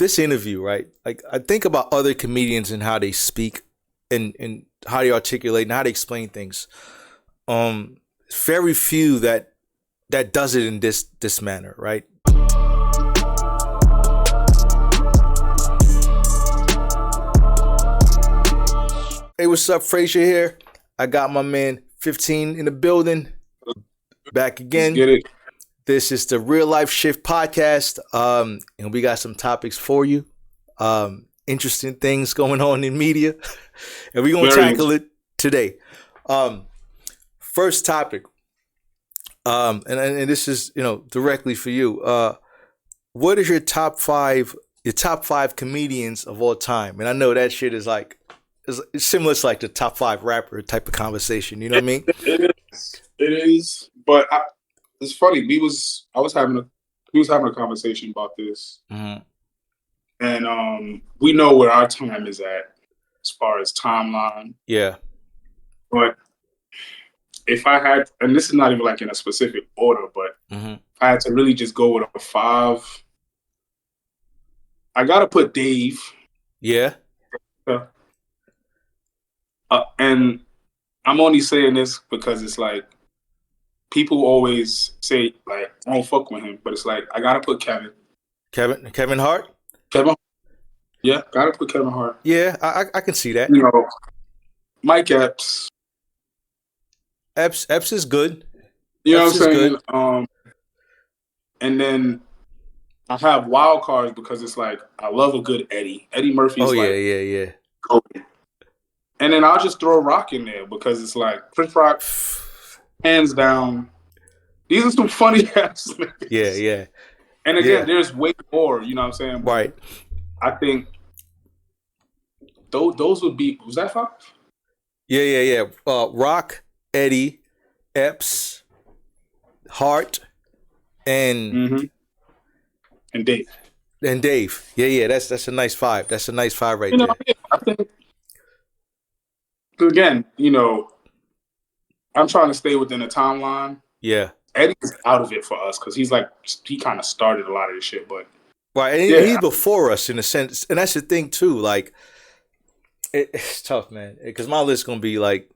this interview, right? Like I think about other comedians and how they speak and how they articulate and how they explain things. Very few that does it in this manner, right? Hey, what's up, Frazier here? I got my man 15 in the building. Back again. Let's get it. This is the Real Life Shift podcast, and we got some topics for you. Interesting things going on in media, and we're gonna tackle it today. First topic, and this is directly for you. What is your top five comedians of all time? And I know that shit is like it's similar to like the top five rapper type of conversation. You know what I mean? It is, but it's funny. We was having a conversation about this, and we know where our time is at as far as timeline. Yeah, but if I had, and this is not even like in a specific order, but if I had to really just go with a five, I gotta put Dave. Yeah. And I'm only saying this because it's like people always say like I don't fuck with him, but it's like I gotta put Kevin Hart. Yeah, gotta put Kevin Hart. Yeah, I can see that. You know, Mike Epps. Epps is good. You know Epps what I'm saying? Good. And then I have wild cards because it's like I love a good Eddie. Eddie Murphy's yeah. Kobe. And then I'll just throw Rock in there because it's like Chris Rock, hands down. These are some funny ass niggas. Yeah. And again, there's way more, you know what I'm saying? Right. I think those would be, was that five? Yeah. Rock, Eddie, Epps, Hart, and Dave. And Dave. Yeah. That's a nice five. That's a nice five right there. I think, again, I'm trying to stay within the timeline. Yeah. Eddie's out of it for us because he kind of started a lot of this shit, but right, and he's before us in a sense, and that's the thing too. Like, it's tough, man, because my list gonna be like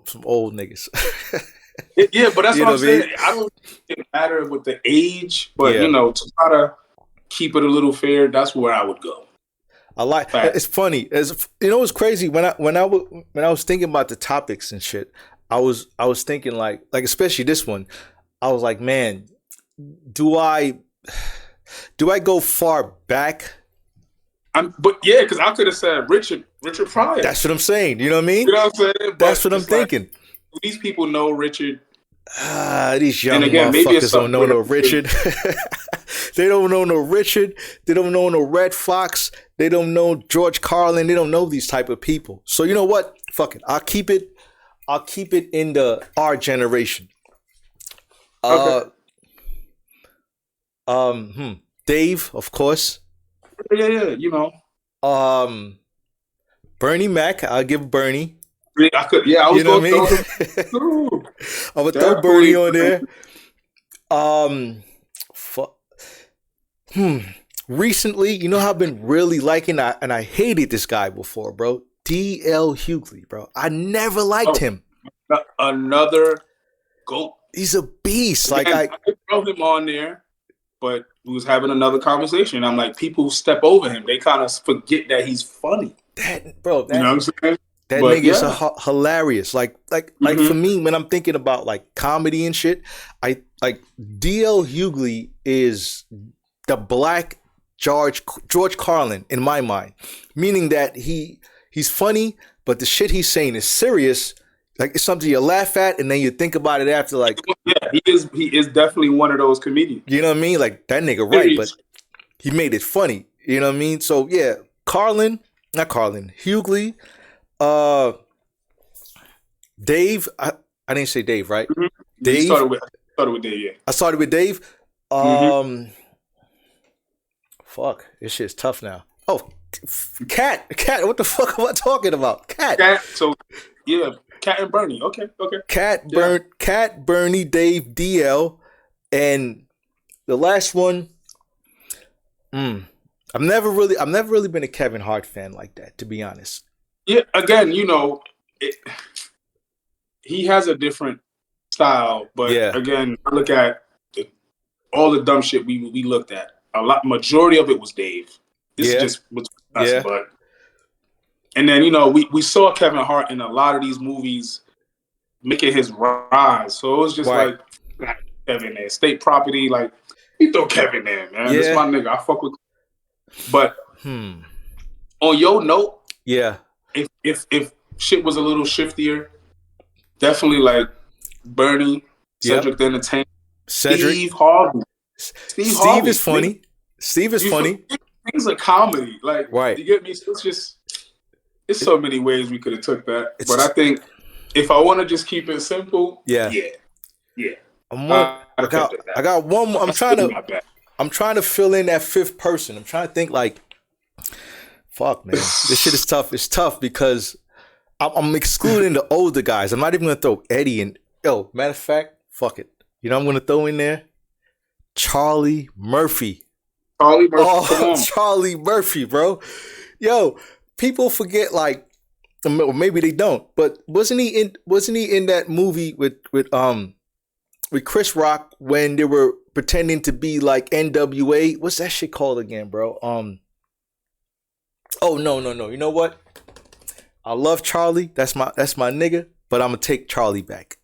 some old niggas. Yeah, but that's what I'm saying. I don't think it matter with the age, but to try to keep it a little fair, that's where I would go. I like. It's funny. It's crazy when I was thinking about the topics and shit. I was thinking like especially this one. I was like, man, do I go far back? Because I could have said Richard Pryor. That's what I'm saying. You know what I mean? You know what I'm saying? That's what I'm thinking. These people know Richard. These young motherfuckers don't know no Richard. They don't know no Richard. They don't know no Red Fox. They don't know George Carlin. They don't know these type of people. So you know what? Fuck it. I'll keep it in our generation. Okay. Dave, of course. Yeah. Bernie Mac. I'll give Bernie. I was going to I'm gonna throw Bernie on there. Recently, I've been really liking, and I hated this guy before, bro. D.L. Hughley, bro. I never liked him. Another GOAT. He's a beast. Again, I could throw him on there, but we was having another conversation. I'm like, people who step over him, they kind of forget that he's funny. You know what I'm saying? That nigga's hilarious. Like for me, when I'm thinking about like comedy and shit, I like D.L. Hughley is the black George Carlin in my mind, meaning that he's funny, but the shit he's saying is serious. Like it's something you laugh at, and then you think about it after. Like, yeah, he is definitely one of those comedians. You know what I mean? Like that nigga, right? But he made it funny. You know what I mean? So yeah, Hughley. Dave, I didn't say Dave, right? Mm-hmm. Dave. Started with Dave, yeah. I started with Dave. Fuck, this shit's tough now. Oh, Cat, what the fuck am I talking about? Cat. So yeah, Cat and Bernie. Okay. Cat, Bernie, Dave, DL, and the last one. I've never really been a Kevin Hart fan like that, to be honest. Yeah, again, he has a different style, but Yeah, again, I look at all the dumb shit we looked at. Majority of it was Dave. This is yeah, just between us, yeah. but and then we saw Kevin Hart in a lot of these movies making his rise. So it was just Right. like Kevin there, State Property, like you throw Kevin there, man. This Yeah. my nigga. I fuck with. But Hmm. on your note, Yeah. if shit was a little shiftier, definitely like Bernie, Yep. Cedric the Entertainer, Cedric. Steve Harvey. Steve is funny. Steve is funny. Things are comedy. Like, right. You get me? So it's so many ways we could have took that. But I Just, think if I want to just keep it simple, yeah. I got one more. I'm trying to fill in that fifth person. I'm trying to think like, fuck, man, this shit is tough. It's tough because I'm excluding the older guys. I'm not even gonna throw Eddie in. Yo, matter of fact, fuck it. You know I'm gonna throw in there Charlie Murphy. Charlie Murphy, bro. Yo, people forget, like, or maybe they don't, but wasn't he in that movie with Chris Rock when they were pretending to be like NWA? What's that shit called again, bro? Oh no. You know what? I love Charlie. That's my nigga, but I'm gonna take Charlie back.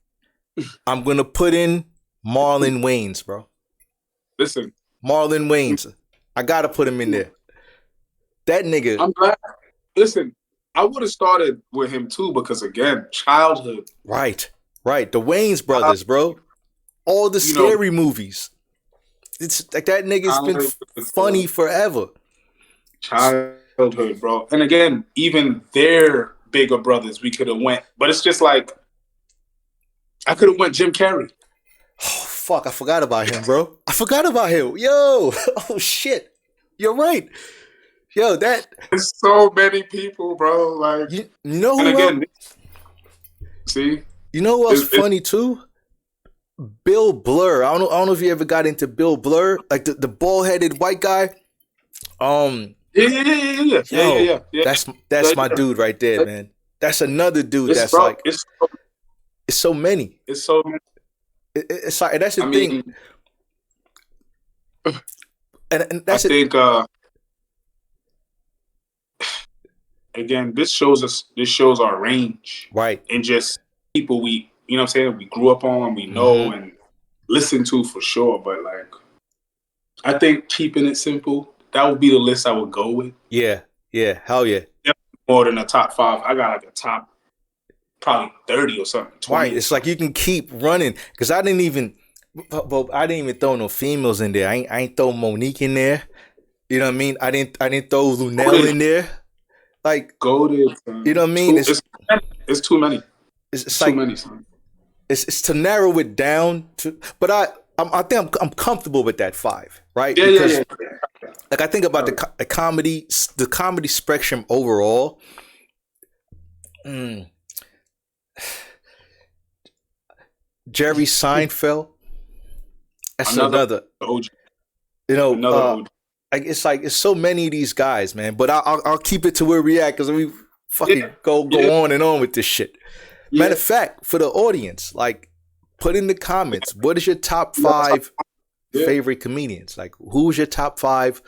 I'm gonna put in Marlon Wayans, bro. Listen. Marlon Wayans. I gotta put him in there. That nigga. I'm glad. Listen, I would have started with him too because again, childhood. Right. The Wayans brothers, bro. All the scary movies. It's like that nigga's been funny forever. Childhood, bro. And again, even their bigger brothers, we could have went. But it's just like, I could have went Jim Carrey. Oh, fuck. I forgot about him, bro. I forgot about him. Yo. Oh, shit. You're right. Yo, that. There's so many people, bro. Like, you know who and again, see? You know who else funny, too? Bill Blur. I don't know if you ever got into Bill Blur. Like the bald-headed white guy. Yeah. That's my dude right there, man. That's another dude that's like. It's so many. It's so many. It's like, and that's the thing. And that's I think again, this shows our range, right? And just people we, you know what I'm saying, we grew up on, we know and listen to for sure. But like, I think keeping it simple, that would be the list I would go with. Yeah, hell yeah. Definitely more than a top 5. I got like a top probably 30 or something. 20. Right, it's like you can keep running because I didn't even throw no females in there. I ain't throw Monique in there. You know what I mean? I didn't throw Lunel in there. Like, goated. You know what I mean? It's too many. It's like, too many. Son. It's to narrow it down to, but I think I'm comfortable with that 5, right? Yeah, because, yeah. Like, I think about the comedy spectrum overall. Jerry Seinfeld. That's another OG. You know, another OG. It's like it's so many of these guys, man. But I'll keep it to where we at because we fucking go on and on with this shit. Yeah. Matter of fact, for the audience, like, put in the comments, what is your top 5 favorite comedians? Like, who's your top 5?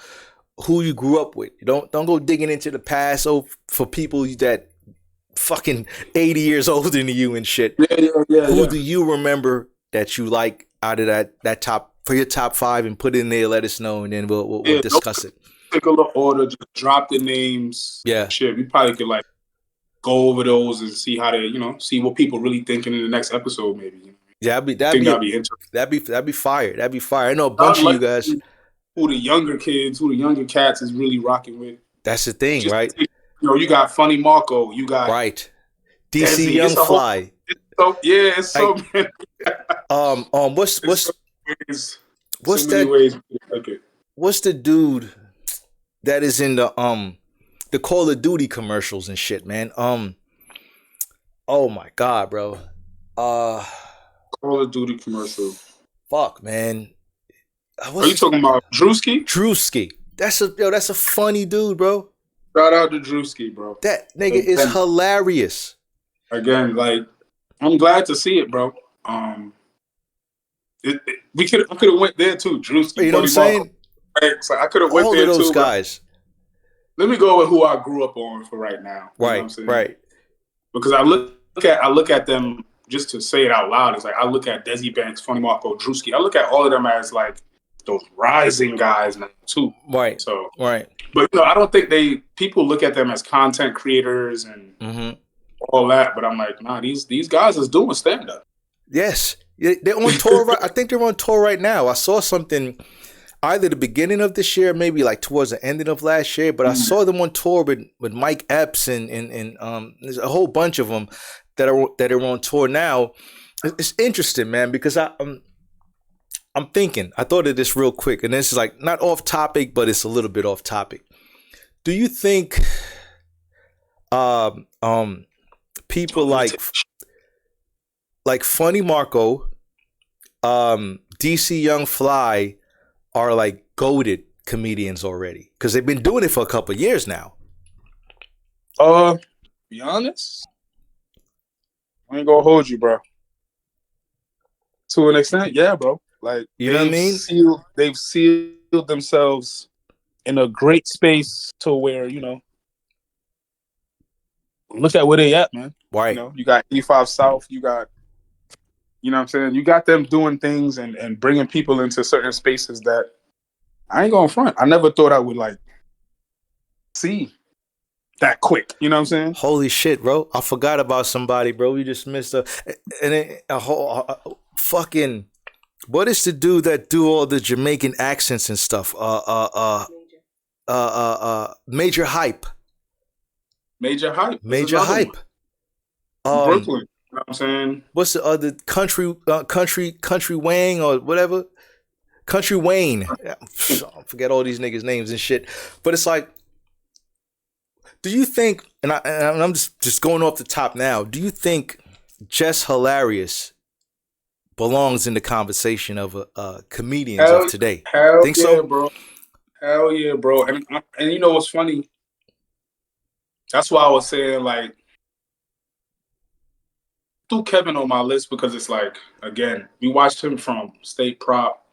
Who you grew up with? Don't go digging into the past for people that fucking 80 years older than you and shit. Yeah. Who do you remember that you like out of that top, for your top 5, and put it in there, let us know, and then we'll discuss it. Take a little order, just drop the names. Yeah. Shit, we probably could like go over those and see how they, see what people really thinking in the next episode, maybe. Yeah, that'd be interesting. That'd be fire. That'd be fire. I know a bunch of you guys. Who the younger kids, who the younger cats is really rocking with. That's the thing, right? You got Funny Marco. You got DC Young Fly. It's so many. What's the dude that is in the Call of Duty commercials and shit, man? Oh my god, bro. Call of Duty commercial. Fuck, man. Are you talking about Drewski? Drewski. That's a funny dude, bro. Shout out to Drewski, bro. That nigga is hilarious. Again, like, I'm glad to see it, bro. I could have went there too, Drewski. You know what I'm saying? Right? So I could have went All there of those too, guys. Let me go with who I grew up on for right now. You know what I'm saying? Right. Because I look at them, just to say it out loud. It's like I look at Desi Banks, Funny Marco, Drewski. I look at all of them as like those rising guys now too. Right. So right. But I don't think people look at them as content creators and all that. But I'm like, nah, these guys is doing stand up. Yes, they're on tour. I think they're on tour right now. I saw something either the beginning of this year, maybe like towards the ending of last year. But I saw them on tour with Mike Epps and there's a whole bunch of them that are on tour now. It's interesting, man, because I'm thinking. I thought of this real quick, and this is like not off topic, but it's a little bit off topic. Do you think people like Funny Marco, DC Young Fly are like goated comedians already? Because they've been doing it for a couple of years now. Be honest, I ain't gonna hold you, bro. To an extent, yeah, bro. Like, you know what I mean? They've sealed themselves in a great space to where, look at where they at, man. Right. You got 85 South, you got, you know what I'm saying? You got them doing things and bringing people into certain spaces that I ain't going front. I never thought I would like see that quick. You know what I'm saying? Holy shit, bro. I forgot about somebody, bro. We just missed a whole fucking, what is the dude that do all the Jamaican accents and stuff? Major Hype. Major Hype. Major Hype. Brooklyn. You know what I'm saying? What's the other country Wang or whatever? Country Wayne. I forget all these niggas' names and shit. But it's like, do you think, and I'm just going off the top now, do you think Jess Hilarious belongs in the conversation of comedians of today? Think so, bro? Hell yeah, bro. And you know what's funny? That's why I was saying, like, threw Kevin on my list because it's like, again, we watched him from State Prop,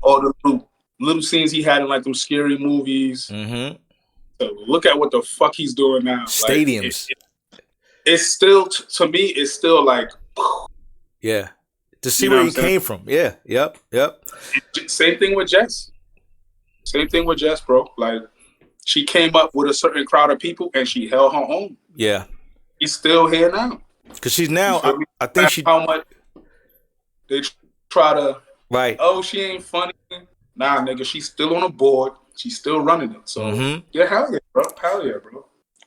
all the little scenes he had in like them scary movies. So look at what the fuck he's doing now. Stadiums. Like, it's still, to me, it's still like, yeah. To see where he came from. Yeah. Yep. Same thing with Jess. Bro. Like, she came up with a certain crowd of people and she held her own. Yeah. She's still here now. Because she's now, I think she. How much they try to. Right. Oh, she ain't funny. Nah, nigga, she's still on the board. She's still running it. So, yeah, hell yeah, bro.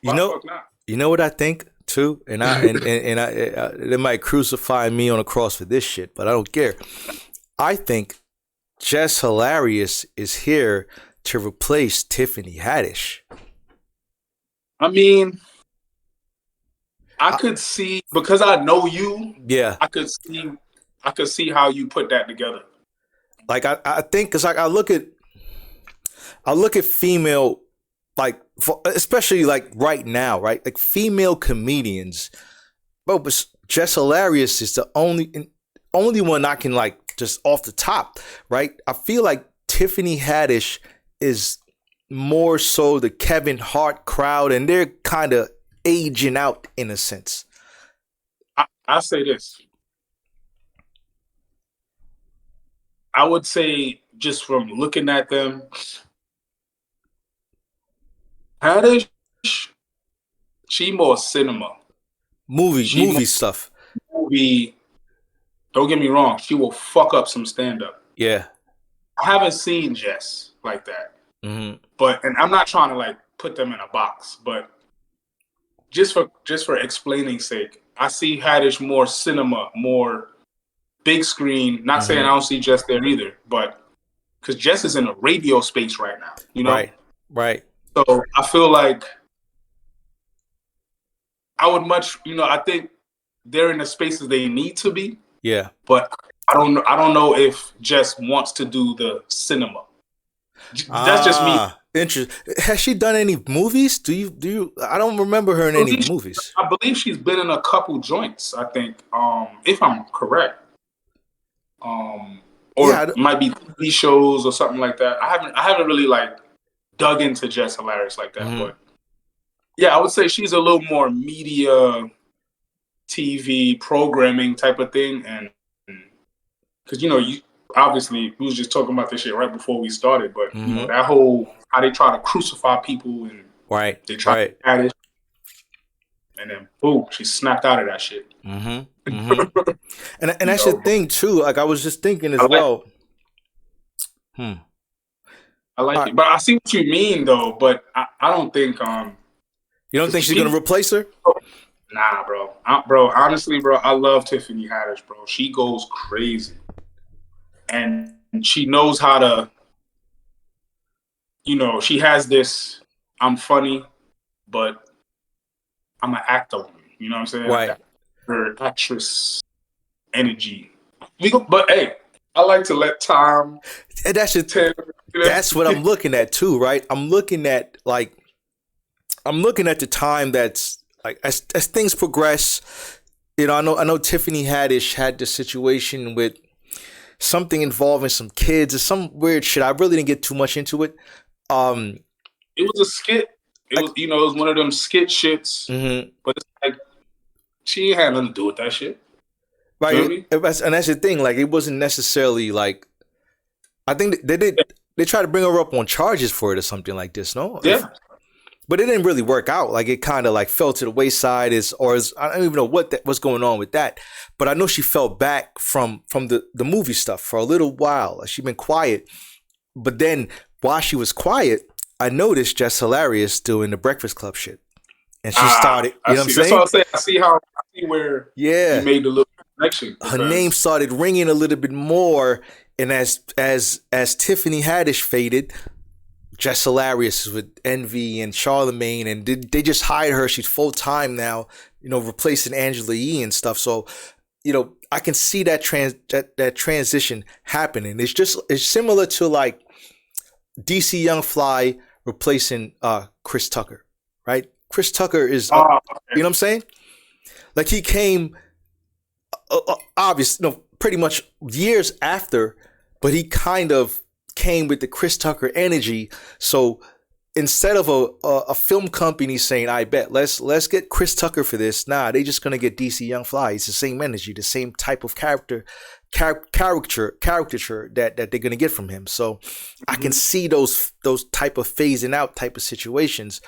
You know what I think? Too, and they might crucify me on a cross for this shit, but I don't care. I think Jess Hilarious is here to replace Tiffany Haddish. I mean, I could see, because I know you. Yeah, I could see how you put that together. Like I think, because I look at female, like, especially like right now, right? Like female comedians, bro. But Jess Hilarious is the only one I can like just off the top, right? I feel like Tiffany Haddish is more so the Kevin Hart crowd, and they're kind of aging out in a sense. I say this. I would say, just from looking at them, Haddish, she more cinema. Movie stuff. Don't get me wrong, she will fuck up some stand-up. Yeah. I haven't seen Jess like that. But, and I'm not trying to like put them in a box, but just for explaining sake, I see Haddish more cinema, more big screen. Not saying I don't see Jess there either, but because Jess is in a radio space right now, you know? Right. So I feel like I would I think they're in the spaces they need to be. Yeah. But I don't know if Jess wants to do the cinema. That's just me. Interesting. Has she done any movies? Do you? I don't remember her in any movies. I believe she's been in a couple joints. I think, if I'm correct, or Yeah, it might be TV shows or something like that. I haven't really like dug into Jess Hilarious like that, but yeah, I would say she's a little more media, TV programming type of thing, and because you obviously we was just talking about this shit right before we started, but that whole how they try to crucify people and they try to add it, and then boom, she snapped out of that shit. And that's the thing too. Like I was just thinking as well. I like it, but I see what you mean though. But I don't think you don't think she's gonna replace her? Nah, bro. Honestly, bro, I love Tiffany Haddish, bro. She goes crazy, and she knows how to. She has this. I'm funny, but I'm an actor. You know what I'm saying? Right. Her actress energy. But hey, I like to let time. And that's what I'm looking at too, right? I'm looking at the time that's like as things progress. I know Tiffany Haddish had this situation with something involving some kids or some weird shit. I really didn't get too much into it. It was a skit. It was one of them skit shits. But it's like she ain't had nothing to do with that shit. Right. You know and that's the thing. Like it wasn't necessarily like I think they tried to bring her up on charges for it or something like this, no? Yeah. But it didn't really work out. Like it kind of like fell to the wayside. I don't even know what's going on with that. But I know she fell back from the movie stuff for a little while. She'd been quiet. But then while she was quiet, I noticed Jess Hilarious doing the Breakfast Club shit. And she started, you know what I'm saying? That's what I'm saying. I see where you made the little connection. Her name started ringing a little bit more. And as Tiffany Haddish faded, Jess Hilarious with Envy and Charlemagne, and they just hired her. She's full time now, replacing Angela Yee and stuff. So, I can see that transition happening. It's similar to like DC Young Fly replacing Chris Tucker, right? Chris Tucker is, you know what I'm saying? Like he came, obviously, pretty much years after, but he kind of came with the Chris Tucker energy. So instead of a film company saying, I bet let's get Chris Tucker for this, nah, they just gonna get DC Young Fly. It's the same energy, the same type of caricature that they're gonna get from him. So I can see those type of phasing out type of situations.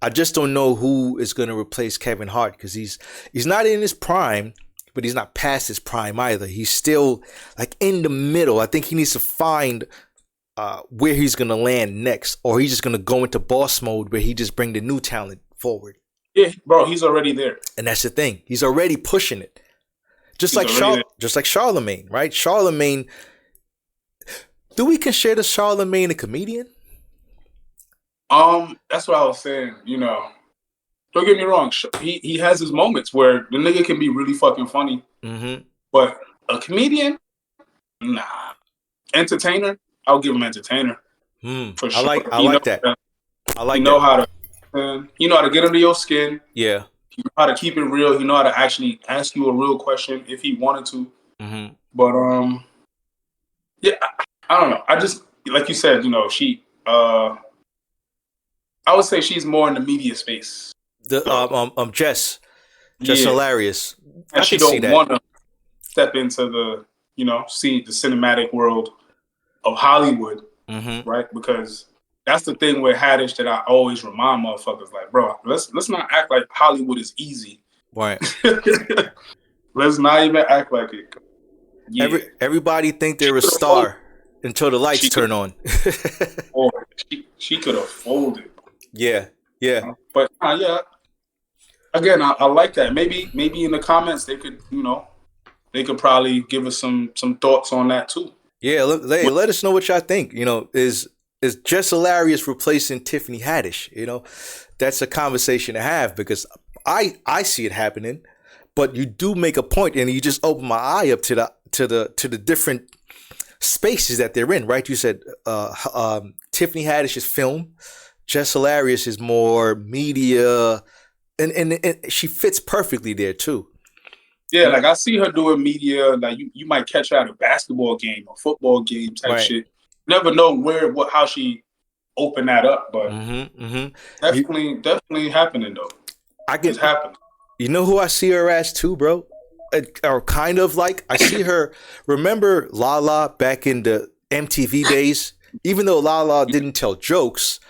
I just don't know who is gonna replace Kevin Hart, because he's not in his prime, but he's not past his prime either. He's still like in the middle. I think he needs to find where he's going to land next, or he's just going to go into boss mode where he just bring the new talent forward. Yeah, bro, he's already there. And that's the thing. He's already pushing it. Just like Charlemagne, right? Charlemagne, do we consider Charlemagne a comedian? That's what I was saying, Don't get me wrong. He has his moments where the nigga can be really fucking funny. But a comedian? Nah. Entertainer? I'll give him entertainer. For sure. I like that. You know how to get under your skin. Yeah. You know how to keep it real. You know how to actually ask you a real question if he wanted to. But yeah, I don't know. I just, like you said, she I would say she's more in the media space. Jess Hilarious. And she don't want to step into the, see the cinematic world of Hollywood, right? Because that's the thing with Haddish that I always remind motherfuckers, like, bro, let's not act like Hollywood is easy. Right. Let's not even act like it. Yeah. Everybody think they're a star until the lights turn on. She could have folded. Yeah. But yeah. Again, I like that. Maybe in the comments they could, they could probably give us some thoughts on that too. Yeah, let us know what y'all think. Is Jess Hilarious replacing Tiffany Haddish? That's a conversation to have, because I see it happening. But you do make a point, and you just open my eye up to the different spaces that they're in, right? You said Tiffany Haddish is film, Jess Hilarious is more media, and she fits perfectly there too. Yeah, like I see her doing media. Like you might catch her at a basketball game or football game type shit. Never know how she opened that up, but definitely happening though. It's happening. You know who I see her as too, bro? Or kind of like, I see her. Remember Lala back in the MTV days? Even though Lala didn't tell jokes,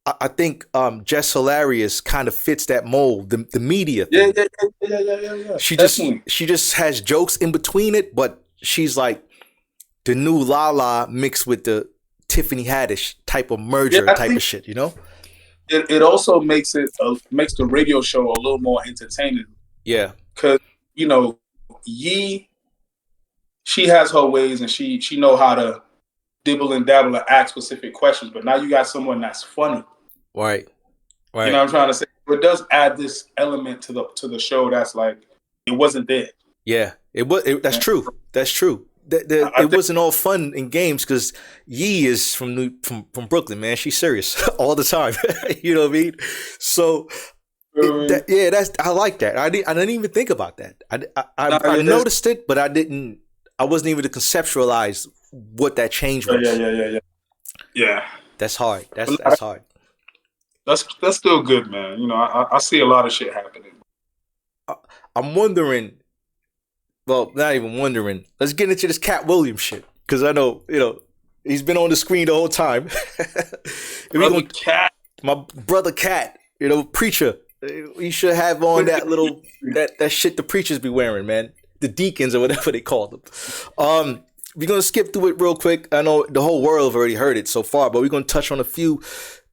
I think Jess Hilarious kind of fits that mold, the media thing. Yeah. She just has jokes in between it, but she's like the new Lala mixed with the Tiffany Haddish type of merger type of shit, you know? It also makes the radio show a little more entertaining. Yeah. Because, you know, Yee, she has her ways and she know how to dibble and dabble and ask specific questions, but now you got someone that's funny. Right. You know what I'm trying to say? But it does add this element to the show that's like, it wasn't there. Yeah, that's true. That's true. It wasn't all fun and games because Yee is from Brooklyn, man. She's serious all the time. You know what I mean? So I like that. I didn't even think about that. I noticed it, but I wasn't even to conceptualize what that change was. Yeah. That's hard. That's hard. That's still good, man. You know, I see a lot of shit happening. I'm wondering. Well, not even wondering. Let's get into this Cat Williams shit because I know, you know, he's been on the screen the whole time. Cat, my brother Cat, you know, preacher. You should have on that little that shit the preachers be wearing, man. The deacons or whatever they call them. We're gonna skip through it real quick. I know the whole world have already heard it so far, but we're gonna touch on a few.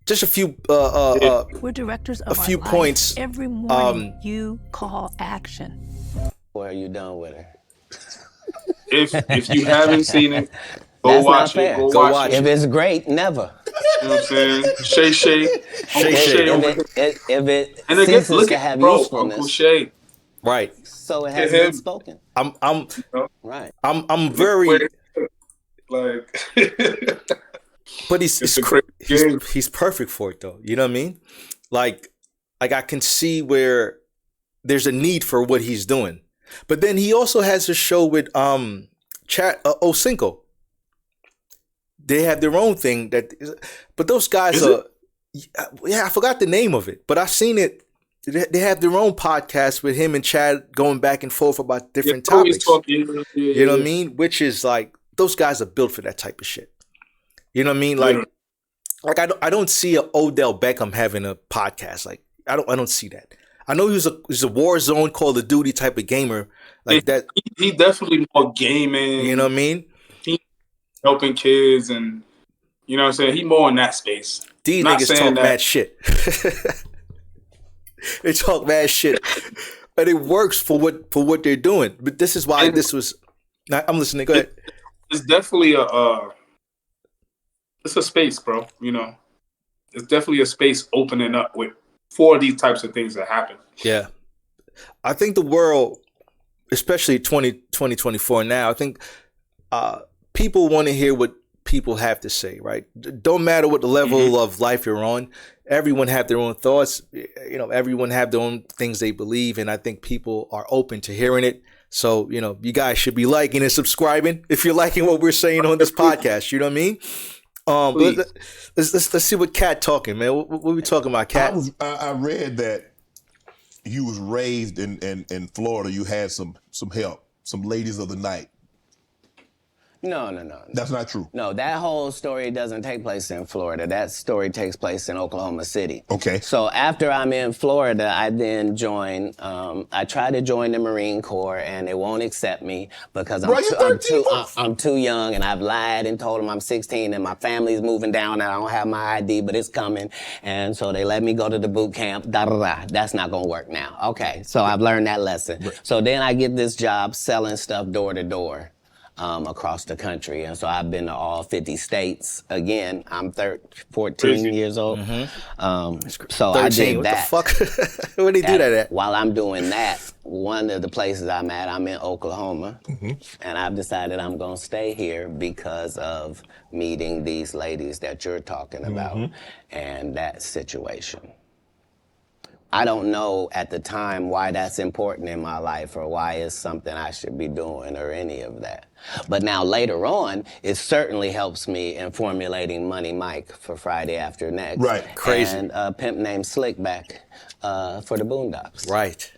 We're directors of a few points. Every morning you call action. Or are you done with her? If you haven't seen it, go watch it. Go watch it. If it's great, never. You know what I'm saying? Shay. If it ceases to have usefulness. Uncle Shay. Right. So it has been spoken. Right. I'm very like. But he's perfect for it though. You know what I mean? Like I can see where there's a need for what he's doing. But then he also has a show with Chad Osinko. They have their own thing but those guys I forgot the name of it, but I've seen it. They have their own podcast with him and Chad going back and forth about different topics. You know what I mean? Which is like, those guys are built for that type of shit. You know what I mean? Like I don't see a Odell Beckham having a podcast. Like I don't see that. I know he's a Warzone, Call of Duty type of gamer like that. He definitely more gaming. You know what I mean? He helping kids and you know what I'm saying? He more in that space. These niggas talk mad shit. They talk mad shit. But it works for what they're doing. But this is why I'm listening. Go ahead. It's definitely it's a space, bro. You know, it's definitely a space opening up for these types of things that happen. Yeah. I think the world, especially 2024 now, I think people want to hear what people have to say, right? Don't matter what the level of life you're on. Everyone have their own thoughts. You know, everyone have their own things they believe. And I think people are open to hearing it. So, you know, you guys should be liking and subscribing if you're liking what we're saying on this podcast. You know what I mean? Let's see what Cat talking, man. What we talking about, Cat? I read that you was raised in Florida. You had some help, some ladies of the night. No. That's not true. No, that whole story doesn't take place in Florida. That story takes place in Oklahoma City. Okay. So after I'm in Florida, I then join, I try to join the Marine Corps and they won't accept me because I'm too young and I've lied and told them I'm 16 and my family's moving down and I don't have my ID, but it's coming. And so they let me go to the boot camp, That's not gonna work now. Okay, so I've learned that lesson. Right. So then I get this job selling stuff door to door. across the country. And so I've been to all 50 states. Again, I'm 14 Crazy. years old. So 13, I did what that. the fuck? Where they do that at? While I'm doing that, one of the places I'm at, I'm in Oklahoma. And I've decided I'm going to stay here because of meeting these ladies that you're talking about and that situation. I don't know at the time why that's important in my life or why it's something I should be doing or any of that. But now later on, it certainly helps me in formulating Money Mike for Friday After Next. Right. Crazy. And Pimp Named Slickback for the Boondocks. Right.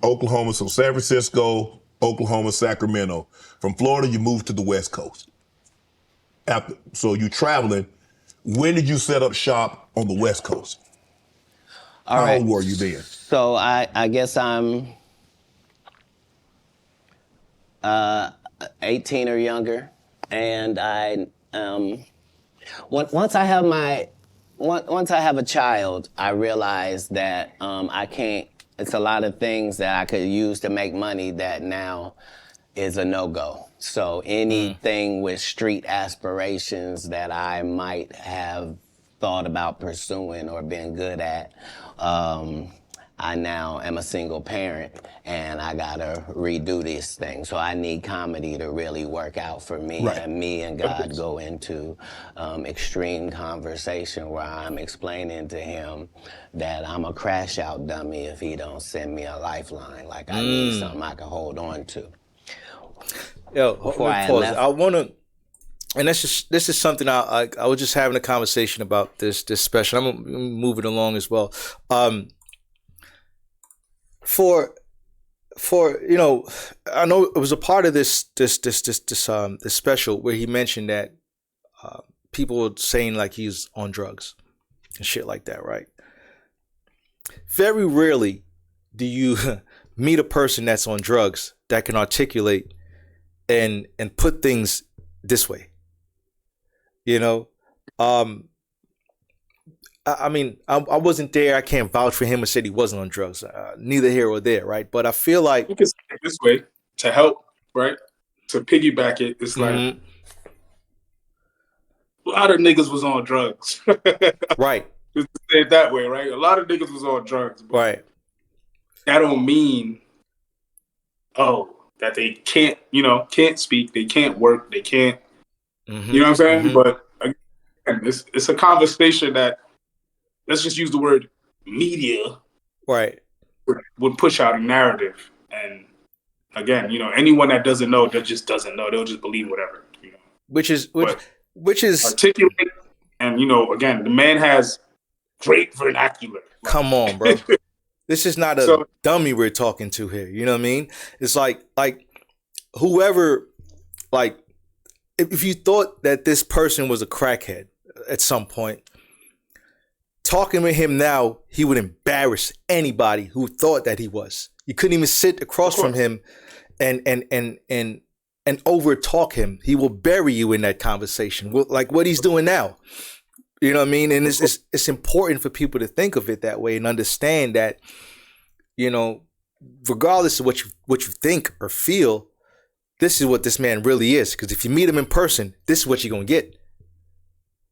Oklahoma, so San Francisco, Oklahoma, Sacramento. From Florida, you moved to the West Coast. So you traveling. When did you set up shop on the West Coast? How old were you then? So I guess I'm 18 or younger, and I once I have a child, I realize that I can't. It's a lot of things that I could use to make money that now is a no-go. So anything with street aspirations that I might have thought about pursuing or been good at, I now am a single parent and I gotta redo this thing. So I need comedy to really work out for me. Right. And me and God go into extreme conversation where I'm explaining to him that I'm a crash out dummy if he don't send me a lifeline. Like I need something I can hold on to. Yo, pause. I wanna, and this is something I was just having a conversation about this special. I'm gonna move it along as well. For I know it was a part of this special where he mentioned that people were saying like he's on drugs and shit like that, right? Very rarely do you meet a person that's on drugs that can articulate and put things this way. I mean, I wasn't there. I can't vouch for him or said he wasn't on drugs. Neither here or there, right? But I feel like you can say it this way to help, right? To piggyback it, it's like a lot of niggas was on drugs, right? Just to say it that way, right? A lot of niggas was on drugs, but right? That don't mean that they can't speak, they can't work, they can't. You know what I'm saying? But again, it's a conversation that. Let's just use the word media. Right. Would push out a narrative. And again, anyone that doesn't know, that just doesn't know. They'll just believe whatever. Which is articulate. And again, the man has great vernacular. Come on, bro. This is not a dummy we're talking to here. You know what I mean? It's like whoever, like, if you thought that this person was a crackhead at some point, talking with him now, he would embarrass anybody who thought that he was. You couldn't even sit across from him and over talk him. He will bury you in that conversation, like what he's doing now. You know what I mean? And it's important for people to think of it that way and understand that, regardless of what you think or feel, this is what this man really is. Because if you meet him in person, this is what you're gonna get.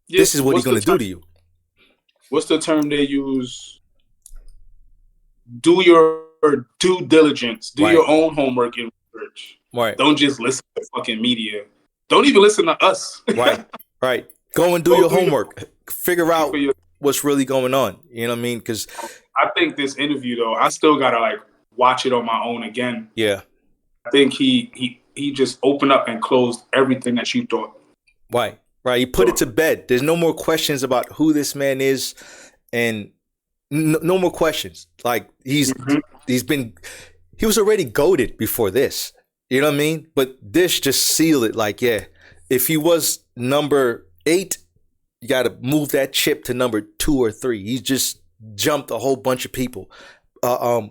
Yeah, this is what he's gonna do to you. What's the term they use? Do your due diligence. Do your own homework and research. Right. Don't just listen to fucking media. Don't even listen to us. Right. Go and do your homework. Figure out what's really going on. You know what I mean? Because I think this interview, though, I still gotta watch it on my own again. Yeah. I think he just opened up and closed everything that you thought. Right. Right, he put it to bed. There's no more questions about who this man is, and no more questions. Like he was already goated before this. You know what I mean? But this just sealed it. Like, yeah, if he was number 8, you got to move that chip to number 2 or 3. He just jumped a whole bunch of people.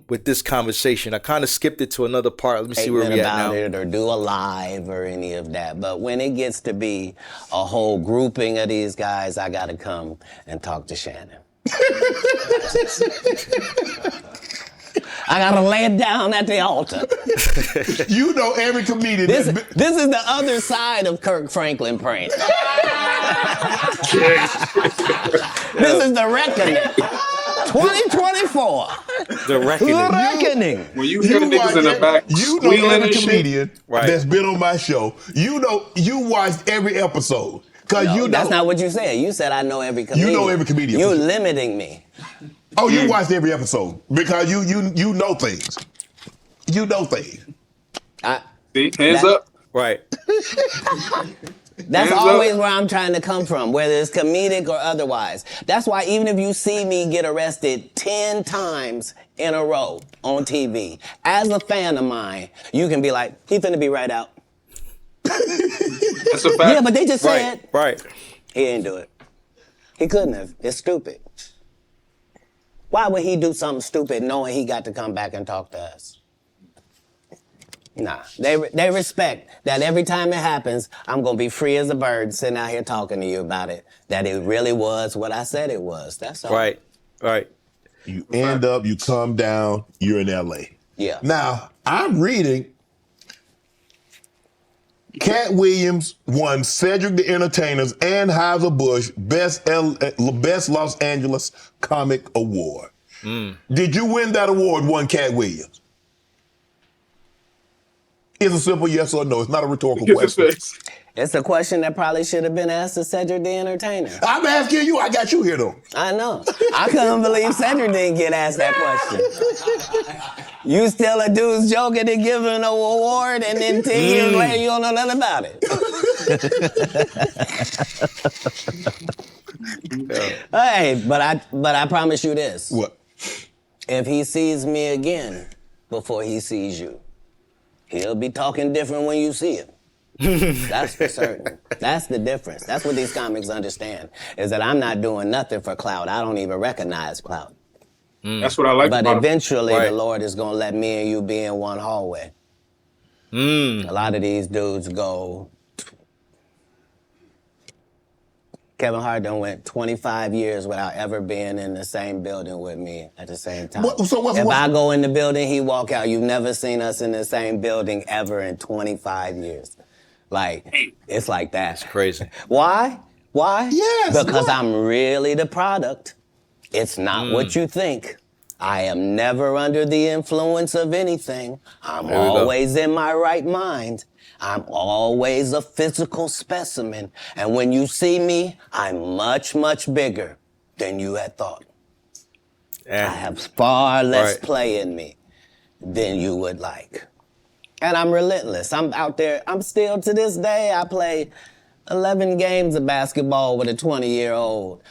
With this conversation, I kind of skipped it to another part. Let me see where we at now. Or do a live or any of that. But when it gets to be a whole grouping of these guys, I gotta come and talk to Shannon. I gotta lay it down at the altar. You know every comedian. This is the other side of Kirk Franklin prank. This is the reckoning. 2024. The reckoning. The reckoning. When you hear niggas in the back you know squealing every and shit. comedian Right. that's been on my show. You know, you watched every episode. Cause you know. That's not what you said. You said I know every comedian. You know every comedian. You're limiting me. Oh, you watched every episode because you know things. You know things. See, hands up. Right. That's Hands always up. where I'm trying to come from, whether it's comedic or otherwise. That's why even if you see me get arrested 10 times in a row on TV, as a fan of mine, you can be like, he finna be right out. That's a fact. Yeah, but they just said Right. he didn't do it. He couldn't have. It's stupid. Why would he do something stupid knowing he got to come back and talk to us? Nah, they respect that every time it happens, I'm going to be free as a bird sitting out here talking to you about it, that it really was what I said it was. That's all. Right. Right. You end up, you come down, you're in LA. Yeah. Now, I'm reading Cat Williams won Cedric the Entertainer's and Anheuser-Busch Best Los Angeles Comic Award. Did you win that award, won Cat Williams? It's a simple yes or no. It's not a rhetorical question. It's a question that probably should have been asked to Cedric the Entertainer. I'm asking you. I got you here, though. I know. I couldn't believe Cedric didn't get asked that question. You still a dude's joking and giving an award, and then 10 years later you don't know nothing about it. Hey, but I promise you this. What? If he sees me again before he sees you, he'll be talking different when you see him. That's for certain. That's the difference. That's what these comics understand, is that I'm not doing nothing for clout. I don't even recognize clout. That's what I like But about eventually Right. the Lord is going to let me and you be in one hallway. A lot of these dudes go... Kevin Hart done went 25 years without ever being in the same building with me at the same time. If I go in the building, he walk out. You've never seen us in the same building ever in 25 years. Like, it's like that. It's crazy. Why? Why? Yes, Because why? I'm really the product. It's not what you think. I am never under the influence of anything. I'm There we go. always in my right mind. I'm always a physical specimen. And when you see me, I'm much, much bigger than you had thought. I have far less Right. play in me than you would like. And I'm relentless. I'm out there. I'm still, to this day, I play 11 games of basketball with a 20-year-old.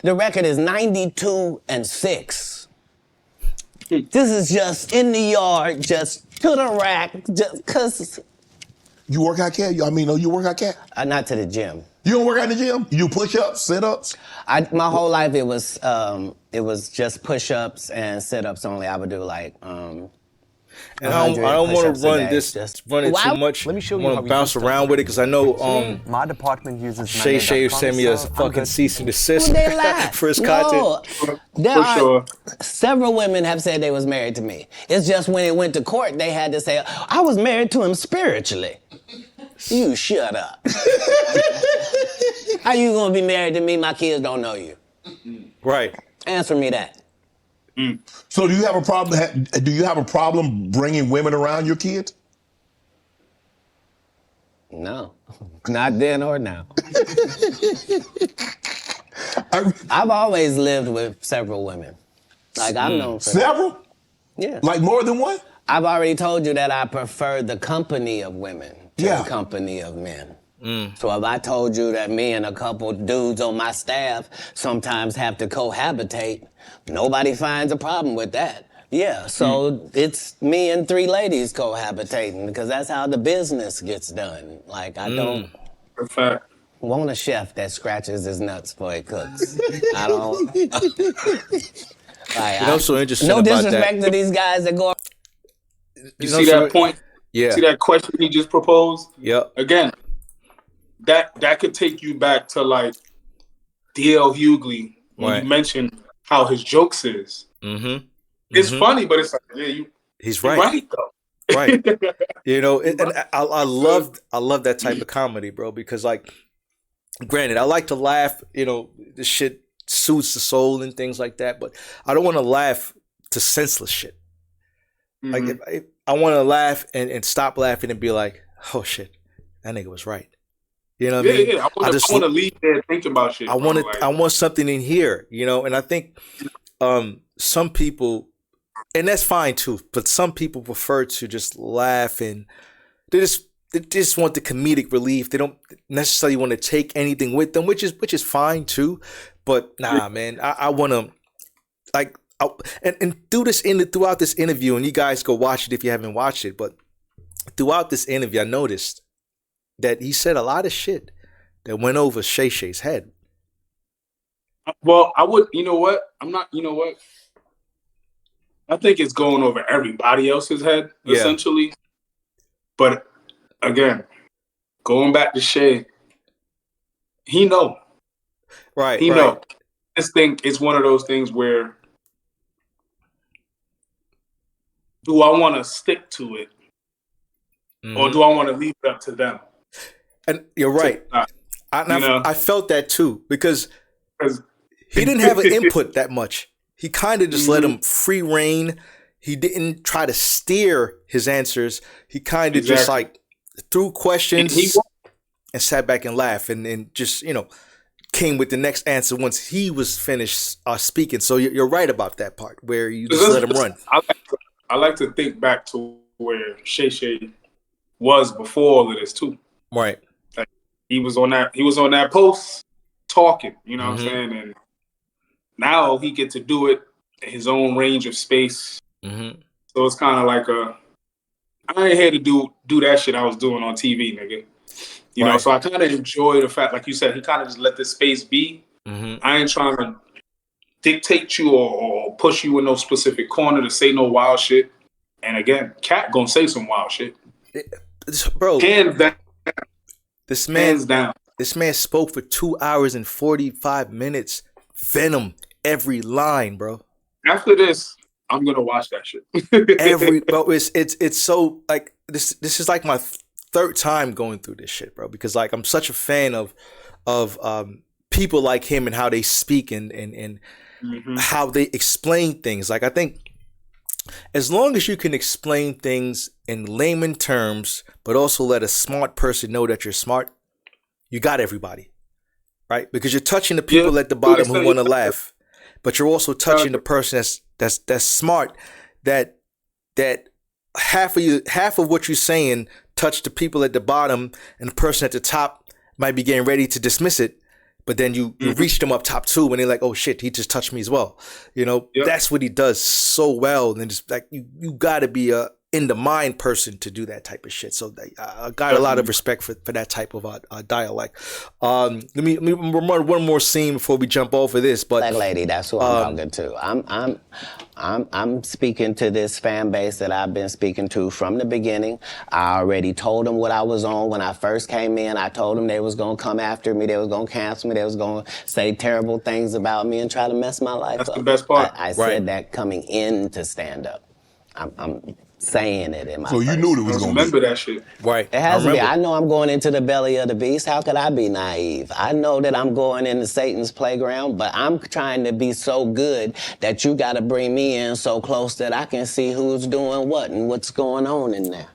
The record is 92-6. This is just in the yard, just to the rack, just cause. You work out, Cat? You work out, Cat? Not to the gym. You don't work out in the gym? You do push-ups, sit-ups? My whole life it was just push-ups and sit-ups only. I would do like. And I don't want push-ups to a run day, this, just- run it too much. Let me show you I want how to we bounce do around stuff. with it because I know My department uses Shay Shave sent me a fucking cease and desist Well, they lie. for his No, content. there For are sure. several women have said they was married to me. It's just when it went to court, they had to say, I was married to him spiritually. You shut up. How you gonna be married to me? My kids don't know you. Right. Answer me that. So do you have a problem? Do you have a problem bringing women around your kids? No, not then or now. I've always lived with several women. Like, I've known for Several? Yeah. Like more than one? I've already told you that I prefer the company of women to Yeah. the company of men. So if I told you that me and a couple dudes on my staff sometimes have to cohabitate, nobody finds a problem with that. Yeah, so it's me and 3 ladies cohabitating because that's how the business gets done. Like, I don't fact. want a chef that scratches his nuts before he cooks. I don't. Like, You know what's so interesting no about disrespect that? to these guys that go. You see that point? Yeah. See that question he just proposed? Yep. Again, that could take you back to like D.L. Hughley when Right. you mentioned how his jokes is. Mm-hmm. It's funny, but it's like, he's you're right. right though. Right. You know, and I love that type of comedy, bro, because like, granted, I like to laugh, you know, the shit soothes the soul and things like that, but I don't want to laugh to senseless shit. Like if I want to laugh and stop laughing and be like, oh shit, that nigga was right. You know what I mean? Yeah. I want to leave there thinking about shit. I want something in here, you know, and I think some people, and that's fine too, but some people prefer to just laugh and they just want the comedic relief. They don't necessarily want to take anything with them, which is fine too. But nah, man, I want to like, and throughout this interview, and you guys go watch it if you haven't watched it. But throughout this interview, I noticed that he said a lot of shit that went over Shay Shay's head. Well, you know what? I think it's going over everybody else's head, essentially. But again, going back to Shay, he know. Right. He know. This thing is one of those things where, do I want to stick to it? Or do I want to leave it up to them? And you're right. I felt that too, because he didn't have an input that much. He kind of just let him free reign. He didn't try to steer his answers. He kind of just like threw questions and sat back and laughed and just, you know, came with the next answer once he was finished speaking. So you're right about that part where you just let him run. I like to think back to where Shay Shay was before all of this too. Right. Like he was on that post talking, you know what I'm saying? And now he get to do it in his own range of space. So it's kind of like I ain't here to do that shit I was doing on TV, nigga. You know, so I kind of enjoy the fact, like you said, he kind of just let this space be. I ain't trying to dictate you or push you in no specific corner to say no wild shit. And again, Cat gonna say some wild shit. Bro, hands down. Hands down. This man spoke for 2 hours and 45 minutes. Venom every line, bro. After this, I'm gonna watch that shit. Bro, it's so like this is like my third time going through this shit, bro, because like I'm such a fan of people like him and how they speak and how they explain things. Like I think as long as you can explain things in layman terms, but also let a smart person know that you're smart, you got everybody, right? Because you're touching the people at the bottom who want to laugh, but you're also touching the person that's smart. That half of what you're saying touch the people at the bottom, and the person at the top might be getting ready to dismiss it, but then you reach them up top too, and they're like, "Oh shit, he just touched me as well." You know, that's what he does so well. And just like you got to be a in the mind person to do that type of shit. So I got a lot of respect for that type of dialect. Let me run one more scene before we jump over this. But Black lady, that's who I'm talking to. I'm speaking to this fan base that I've been speaking to from the beginning. I already told them what I was on when I first came in. I told them they was gonna come after me, they was gonna cancel me, they was gonna say terrible things about me and try to mess my life up. That's the best part. I said that coming into stand up. I'm saying it in my So you knew it was going to be. Remember that shit. Right. It has to be. I know I'm going into the belly of the beast. How could I be naive? I know that I'm going into Satan's playground, but I'm trying to be so good that you got to bring me in so close that I can see who's doing what and what's going on in there.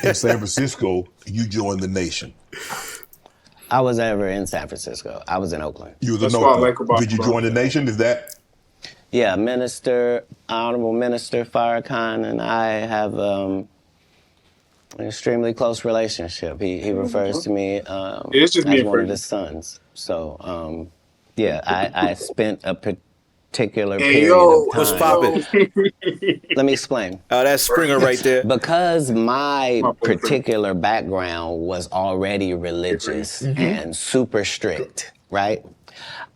In San Francisco, you joined the Nation. I was never in San Francisco. I was in Oakland. You was in Oakland. Did you join the Nation? Is that? Yeah, Honorable Minister Farrakhan and I have an extremely close relationship. He refers to me as one of his sons. So, I spent a particular period of time. What's poppin'? Let me explain. Oh, that's Springer right there. Because my particular background was already religious and super strict, right?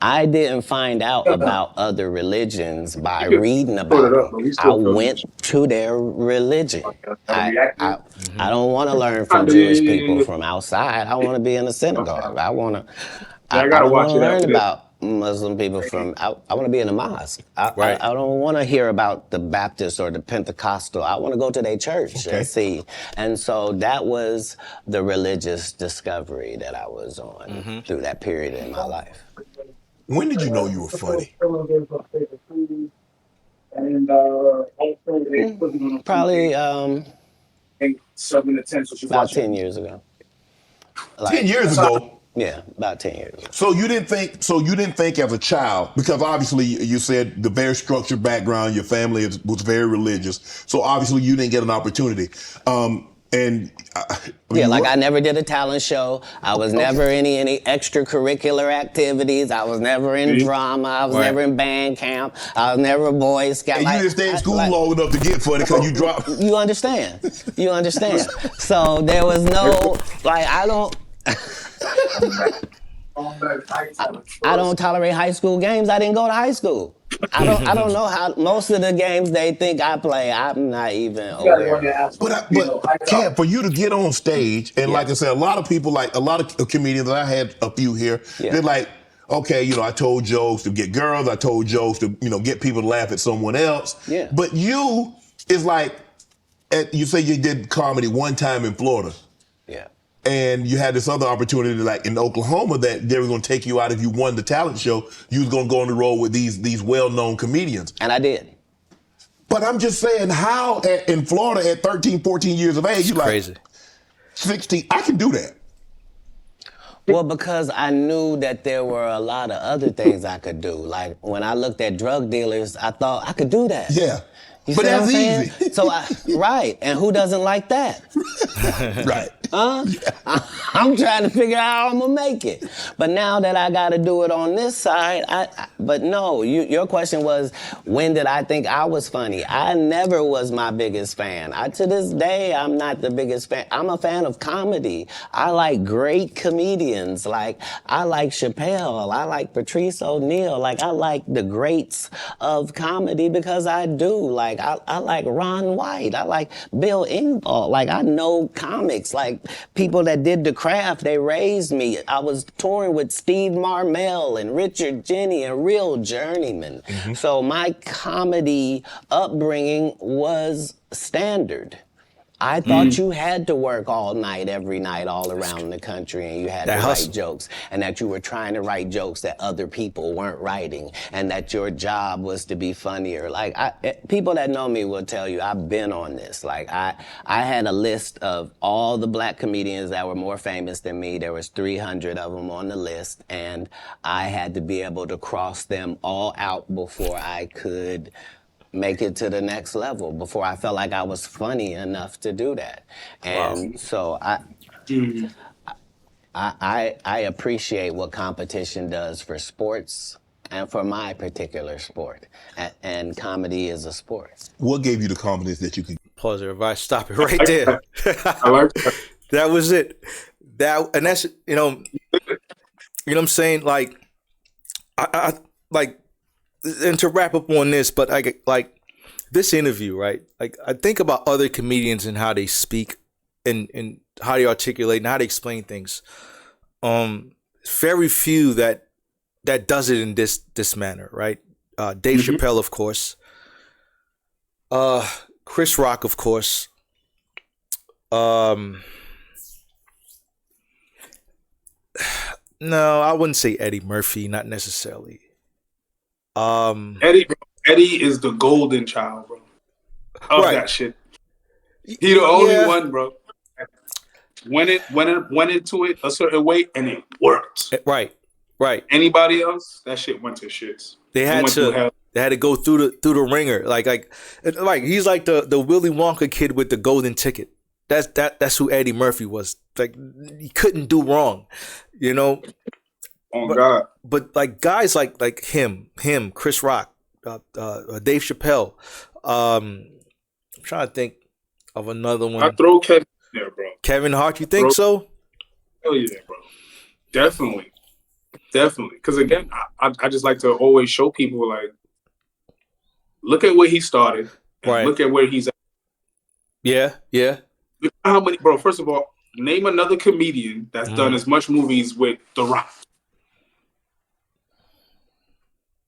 I didn't find out about other religions by reading about them. I went to their religion. I don't want to learn from Jewish people from outside. I want to be in a synagogue. I don't want to learn about Muslim people from, I want to be in a mosque. Right. I don't want to hear about the Baptist or the Pentecostal. I want to go to their church and see. And so that was the religious discovery that I was on through that period in my life. When did you know you were funny? Probably about 10 years ago. 10 years ago? Yeah, about 10 years ago. So you didn't think as a child, because obviously you said the very structured background, your family was very religious. So obviously you didn't get an opportunity. I never did a talent show. I was never in any extracurricular activities. I was never in drama. I was never in band camp. I was never a Boy Scout. And you didn't stay in school long enough to get funny because you dropped. You understand. So there was no, I don't tolerate high school games. I didn't go to high school. I don't know how most of the games they think I play. I'm not even aware. But Cam, for you to get on stage and like I said, a lot of people, like a lot of comedians, I had a few here. They're like, okay, I told jokes to get girls. I told jokes to get people to laugh at someone else. Yeah. But you is like, you say you did comedy one time in Florida. Yeah. And you had this other opportunity, like in Oklahoma, that they were going to take you out if you won the talent show. You was going to go on the road with these well-known comedians. And I did. But I'm just saying, how in Florida at 13, 14 years of age, you crazy. Like 16, I can do that. Well, because I knew that there were a lot of other things I could do. Like when I looked at drug dealers, I thought I could do that. Yeah. You but see that's what I'm saying? easy. So right. And who doesn't like that? Right. I'm trying to figure out how I'm gonna make it. But now that I gotta do it on this side, but no, your question was, when did I think I was funny? I never was my biggest fan. To this day, I'm not the biggest fan. I'm a fan of comedy. I like great comedians. Like, I like Chappelle. I like Patrice O'Neal. Like, I like the greats of comedy because I do. Like, I like Ron White. I like Bill Engvall. Like, I know comics. Like, people that did the craft, they raised me. I was touring with Steve Marmel and Richard Jenny and real journeymen. So my comedy upbringing was standard. I thought you had to work all night, every night, all around the country, and you had to write jokes, and that you were trying to write jokes that other people weren't writing, and that your job was to be funnier. Like, people that know me will tell you I've been on this. Like, I had a list of all the black comedians that were more famous than me. There was 300 of them on the list, and I had to be able to cross them all out before I could make it to the next level, before I felt like I was funny enough to do that. And so I appreciate what competition does for sports and for my particular sport. And comedy is a sport. What gave you the confidence that you could pause there? If I stop it right there. I like that. That was it. That's you know what I'm saying? Like, I like. And to wrap up on this, but like this interview, right? Like, I think about other comedians and how they speak and how they articulate and how they explain things. Very few that does it in this manner, right? Dave Chappelle, of course. Chris Rock, of course. No, I wouldn't say Eddie Murphy, not necessarily. Eddie is the golden child, bro. Of that shit. He the only one, bro. Went into it a certain way and it worked. Right. Anybody else, that shit went to shits. They had to go through the ringer. Like he's like the Willy Wonka kid with the golden ticket. That's who Eddie Murphy was. Like, he couldn't do wrong, you know. God. But like guys like him, Chris Rock, Dave Chappelle. I'm trying to think of another one. I throw Kevin there, bro. Kevin Hart, you think so? Hell yeah, bro. Definitely. Because again, I just like to always show people, like, look at where he started, and look at where he's at. Yeah. Look at how many, bro. First of all, name another comedian that's done as much movies with The Rock.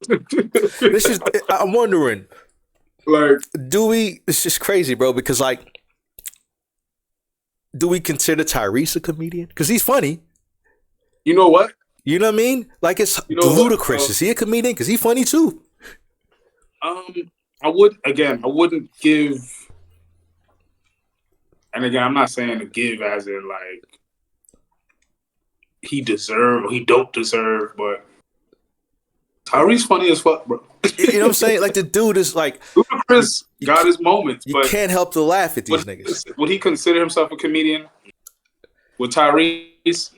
This is, I'm wondering, Like, it's just crazy, bro, because like, do we consider Tyrese a comedian? Because he's funny. you know what? You know what I mean? Like, it's You know ludicrous. Is he a comedian? Because he's funny too. I wouldn't give, and again, I'm not saying to give as in like he deserve or he don't deserve, but Tyrese funny as fuck, bro. You know what I'm saying? Like, the dude is like, Ludacris got his moments, you but can't help to laugh at these niggas. Would he consider himself a comedian? With Tyrese,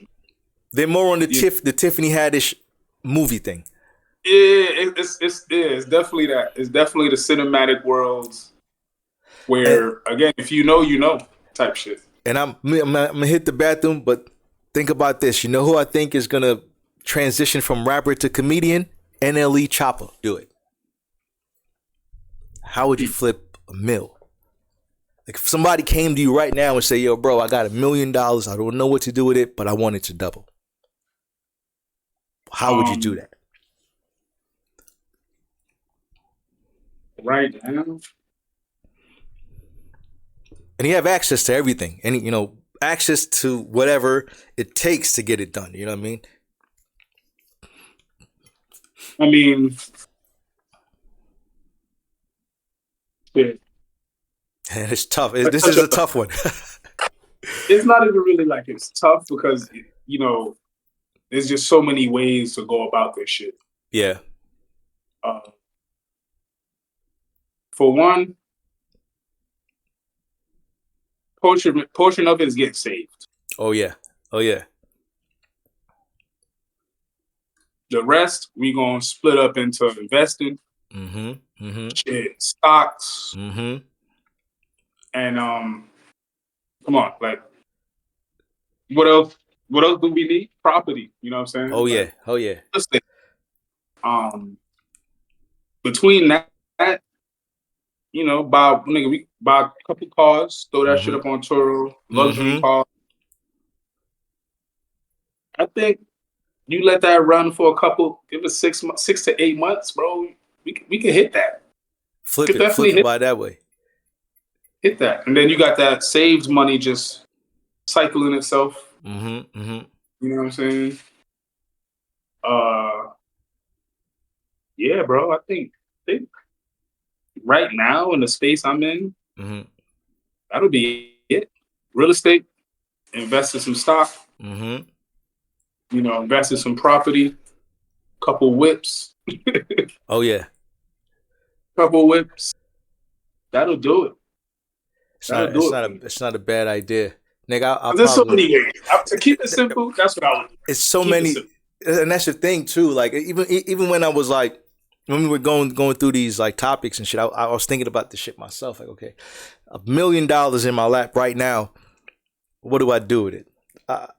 They're more on the Tiffany Haddish movie thing. yeah, it's definitely that. It's definitely the cinematic worlds where, again, if you know type shit. And I'm gonna hit the bathroom, but think about this. You know who I think is gonna transition from rapper to comedian? NLE Chopper. Do it. How would you flip a mill? Like, if somebody came to you right now and say, yo, bro, I got $1 million. I don't know what to do with it, but I want it to double. How would you do that? Right now. And you have access to everything. And, you know, access to whatever it takes to get it done. You know what I mean? I mean, shit. And it's tough. This is a tough one. It's not even really like it's tough because, you know, there's just so many ways to go about this shit. Yeah. For one, portion of it is getting saved. Oh, yeah. Oh, yeah. The rest, we going to split up into investing, shit, stocks, and, come on, like, what else do we need? Property, you know what I'm saying? Oh, yeah. Like, Oh, yeah. Between that, you know, we buy a couple cars, throw that shit up on Turo, luxury car. I think you let that run for a couple, give it 6 to 8 months, bro. We can hit that. Flip it by that way. Hit that, and then you got that saved money just cycling itself. You know what I'm saying? Yeah, bro. I think right now in the space I'm in, that'll be it. Real estate, invest in some stock. You know, invest in some property, couple whips. Oh, yeah. Couple whips. That'll do it. It's not a bad idea. Nigga, there's so many ways. To keep it simple, that's what I would do. It's so many, and that's the thing too. Like, even when I was like, when we were going through these like topics and shit, I was thinking about this shit myself. Like, okay, $1 million in my lap right now. What do I do with it?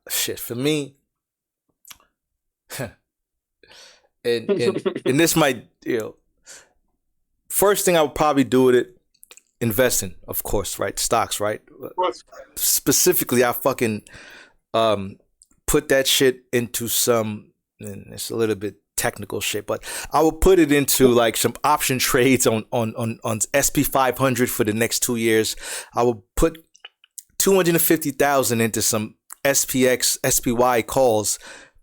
Shit, for me, and this might, you know, first thing I would probably do with it, investing, of course, right? Stocks, right? Specifically, I fucking put that shit into some, and it's a little bit technical shit, but I will put it into like some option trades on SP 500 for the next 2 years. I will put 250,000 into some SPX, SPY calls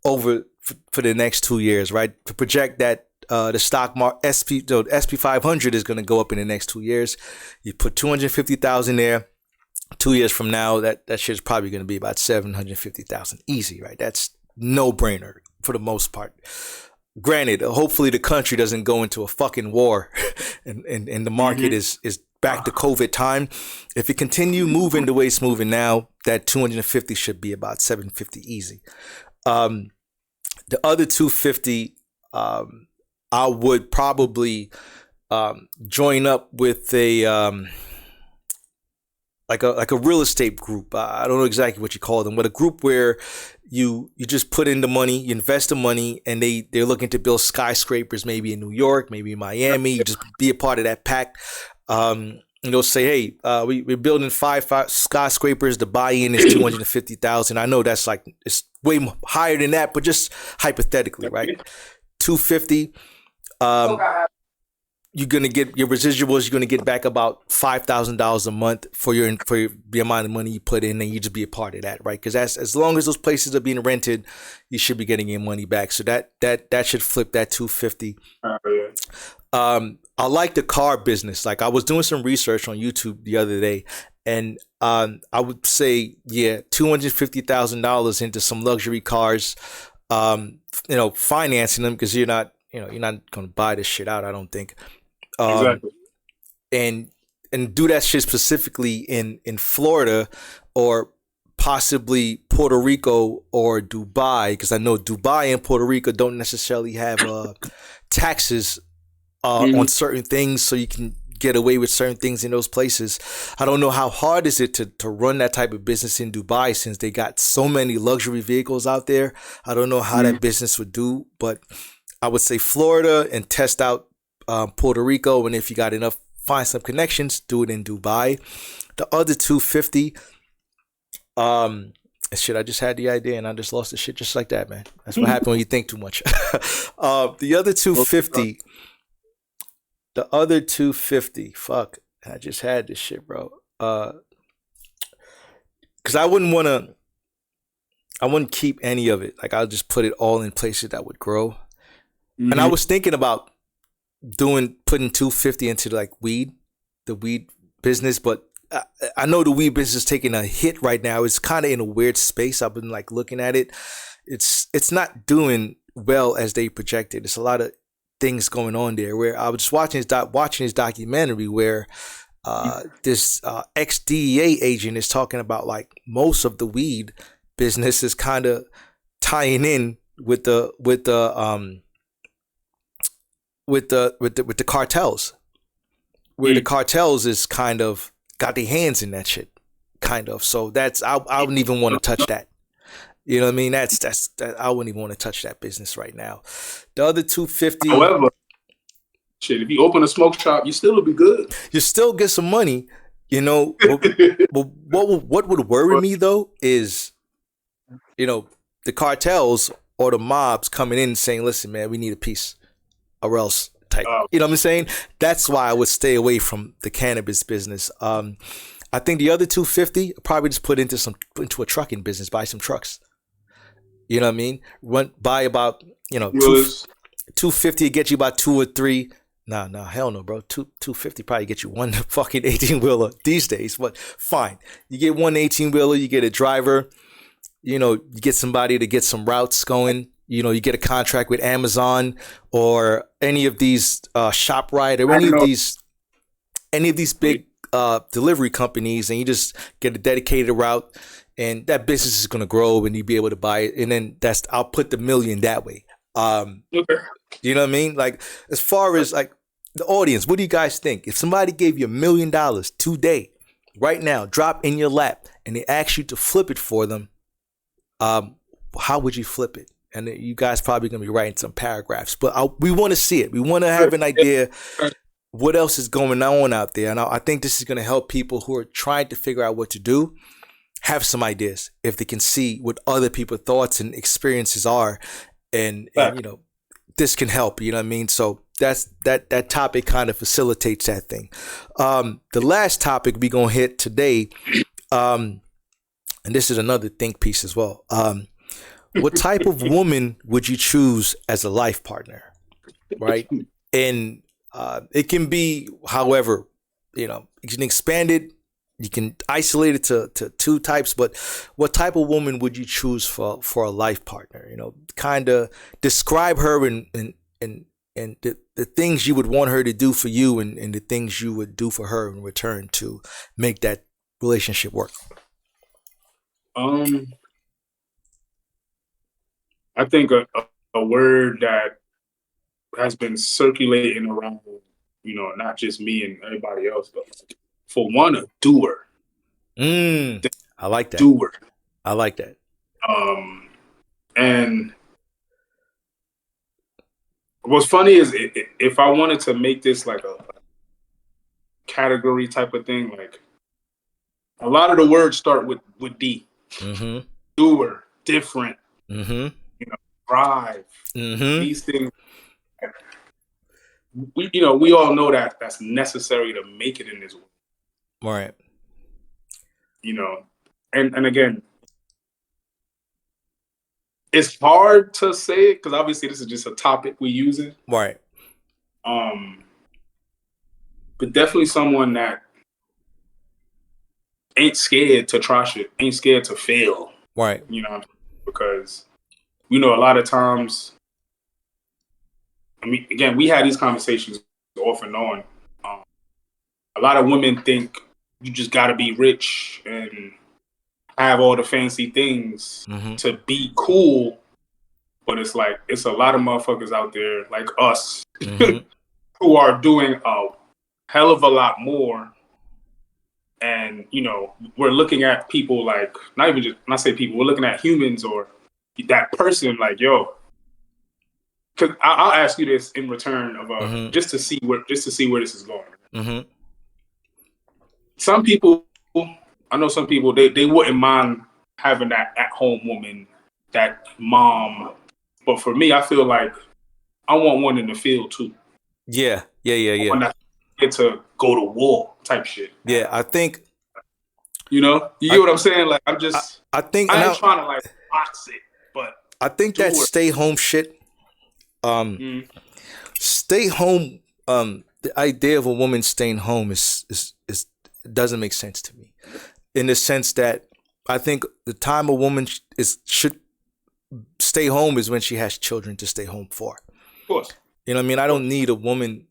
over for the next 2 years, right? To project that the stock market SP 500 is going to go up in the next 2 years. You put 250,000 there. 2 years from now, that shit is probably going to be about 750,000 easy, right? That's no brainer for the most part. Granted, hopefully the country doesn't go into a fucking war, and the market is back to COVID time. If it continue moving the way it's moving now, that 250 should be about 750 easy. The other 250, I would probably join up with a like a real estate group. I don't know exactly what you call them, but a group where you just put in the money, you invest the money, and they're looking to build skyscrapers, maybe in New York, maybe in Miami. You just be a part of that pack. And they'll say, hey, we're building five skyscrapers. The buy-in is 250,000. I know that's like, it's way higher than that, but just hypothetically, right? 250. You're gonna get your residuals. You're gonna get back about $5,000 a month for the amount of money you put in, and you just be a part of that, right? Because as long as those places are being rented, you should be getting your money back. So that should flip that 250. I like the car business. Like I was doing some research on YouTube the other day, and I would say $250,000 into some luxury cars. Financing them because you're not gonna buy this shit out. I don't think. Exactly. And do that shit specifically in Florida or possibly Puerto Rico or Dubai, because I know Dubai and Puerto Rico don't necessarily have taxes on certain things, so you can get away with certain things in those places. I don't know how hard is it to run that type of business in Dubai since they got so many luxury vehicles out there. I don't know how that business would do, but I would say Florida and test out Puerto Rico, and if you got enough, find some connections, do it in Dubai. The other 250, shit, I just had the idea and I just lost the shit just like that, man. That's what happened when you think too much. The other 250, fuck, I just had this shit, bro. Because I wouldn't keep any of it. Like I'll just put it all in places that would grow. And I was thinking about putting 250 into like the weed business, but I know the weed business is taking a hit right now. It's kind of in a weird space. I've been like looking at it. It's not doing well as they projected. It's a lot of things going on there. Where I was just watching his documentary where this ex-DEA agent is talking about like most of the weed business is kind of tying in with the cartels, where the cartels is kind of got their hands in that shit, kind of. So that's I wouldn't even want to touch that. You know what I mean? That's I wouldn't even want to touch that business right now. The other 250. However, shit, if you open a smoke shop, you still will be good. You still get some money, you know. But what would worry me though is, the cartels or the mobs coming in and saying, "Listen, man, we need a piece." Or else type. You know what I'm saying? That's why I would stay away from the cannabis business. I think the other 250 probably just put into a trucking business, buy some trucks. You know what I mean? Buy about 250 get you about 2 or 3. Nah, hell no, bro. 250 probably get you one fucking 18-wheeler these days. But fine, you get one 18-wheeler, you get a driver. You get somebody to get some routes going. You get a contract with Amazon or any of these ShopRite or any of these big delivery companies, and you just get a dedicated route, and that business is going to grow, and you'll be able to buy it. And then I'll put the million that way. Okay. You know what I mean? Like as far as like the audience, what do you guys think? If somebody gave you $1 million today, right now, drop in your lap, and they ask you to flip it for them, how would you flip it? And you guys probably going to be writing some paragraphs, but we want to see it. We want to have an idea what else is going on out there. And I think this is going to help people who are trying to figure out what to do have some ideas if they can see what other people's thoughts and experiences are. And this can help, you know what I mean? So that topic kind of facilitates that thing. The last topic we're going to hit today, and this is another think piece as well. What type of woman would you choose as a life partner, right? And it can be, however, you can expand it, you can isolate it to 2 types, but what type of woman would you choose for a life partner? Kind of describe her and the things you would want her to do for you and the things you would do for her in return to make that relationship work. I think a word that has been circulating around, not just me and everybody else, but for one, a doer. I like that. Doer. I like that. And what's funny is if I wanted to make this like a category type of thing, like a lot of the words start with D. Mm-hmm. Doer, different. Mm-hmm. Drive. Mm-hmm. These things. we all know that that's necessary to make it in this world. Right. And again, it's hard to say it because obviously this is just a topic we use it. Right. But definitely someone that ain't scared to try shit, ain't scared to fail. Right. Because a lot of times, I mean, again, we had these conversations off and on. A lot of women think you just got to be rich and have all the fancy things to be cool. But it's like, it's a lot of motherfuckers out there like us who are doing a hell of a lot more. And, we're looking at people like, not even just, when I say people, we're looking at humans or that person like, yo, because I'll ask you this in return of just to see where this is going. Some people, I know some people, they wouldn't mind having that at-home woman, that mom. But for me, I feel like I want one in the field too. Yeah. One that get to go to war type shit. Yeah, I think. You get what I'm saying? Like, I'm just. I think I ain't trying to like box it, but I think that stay home shit. Stay home. The idea of a woman staying home is doesn't make sense to me, in the sense that I think the time a woman should stay home is when she has children to stay home for. Of course. You know what I mean? I don't need a woman.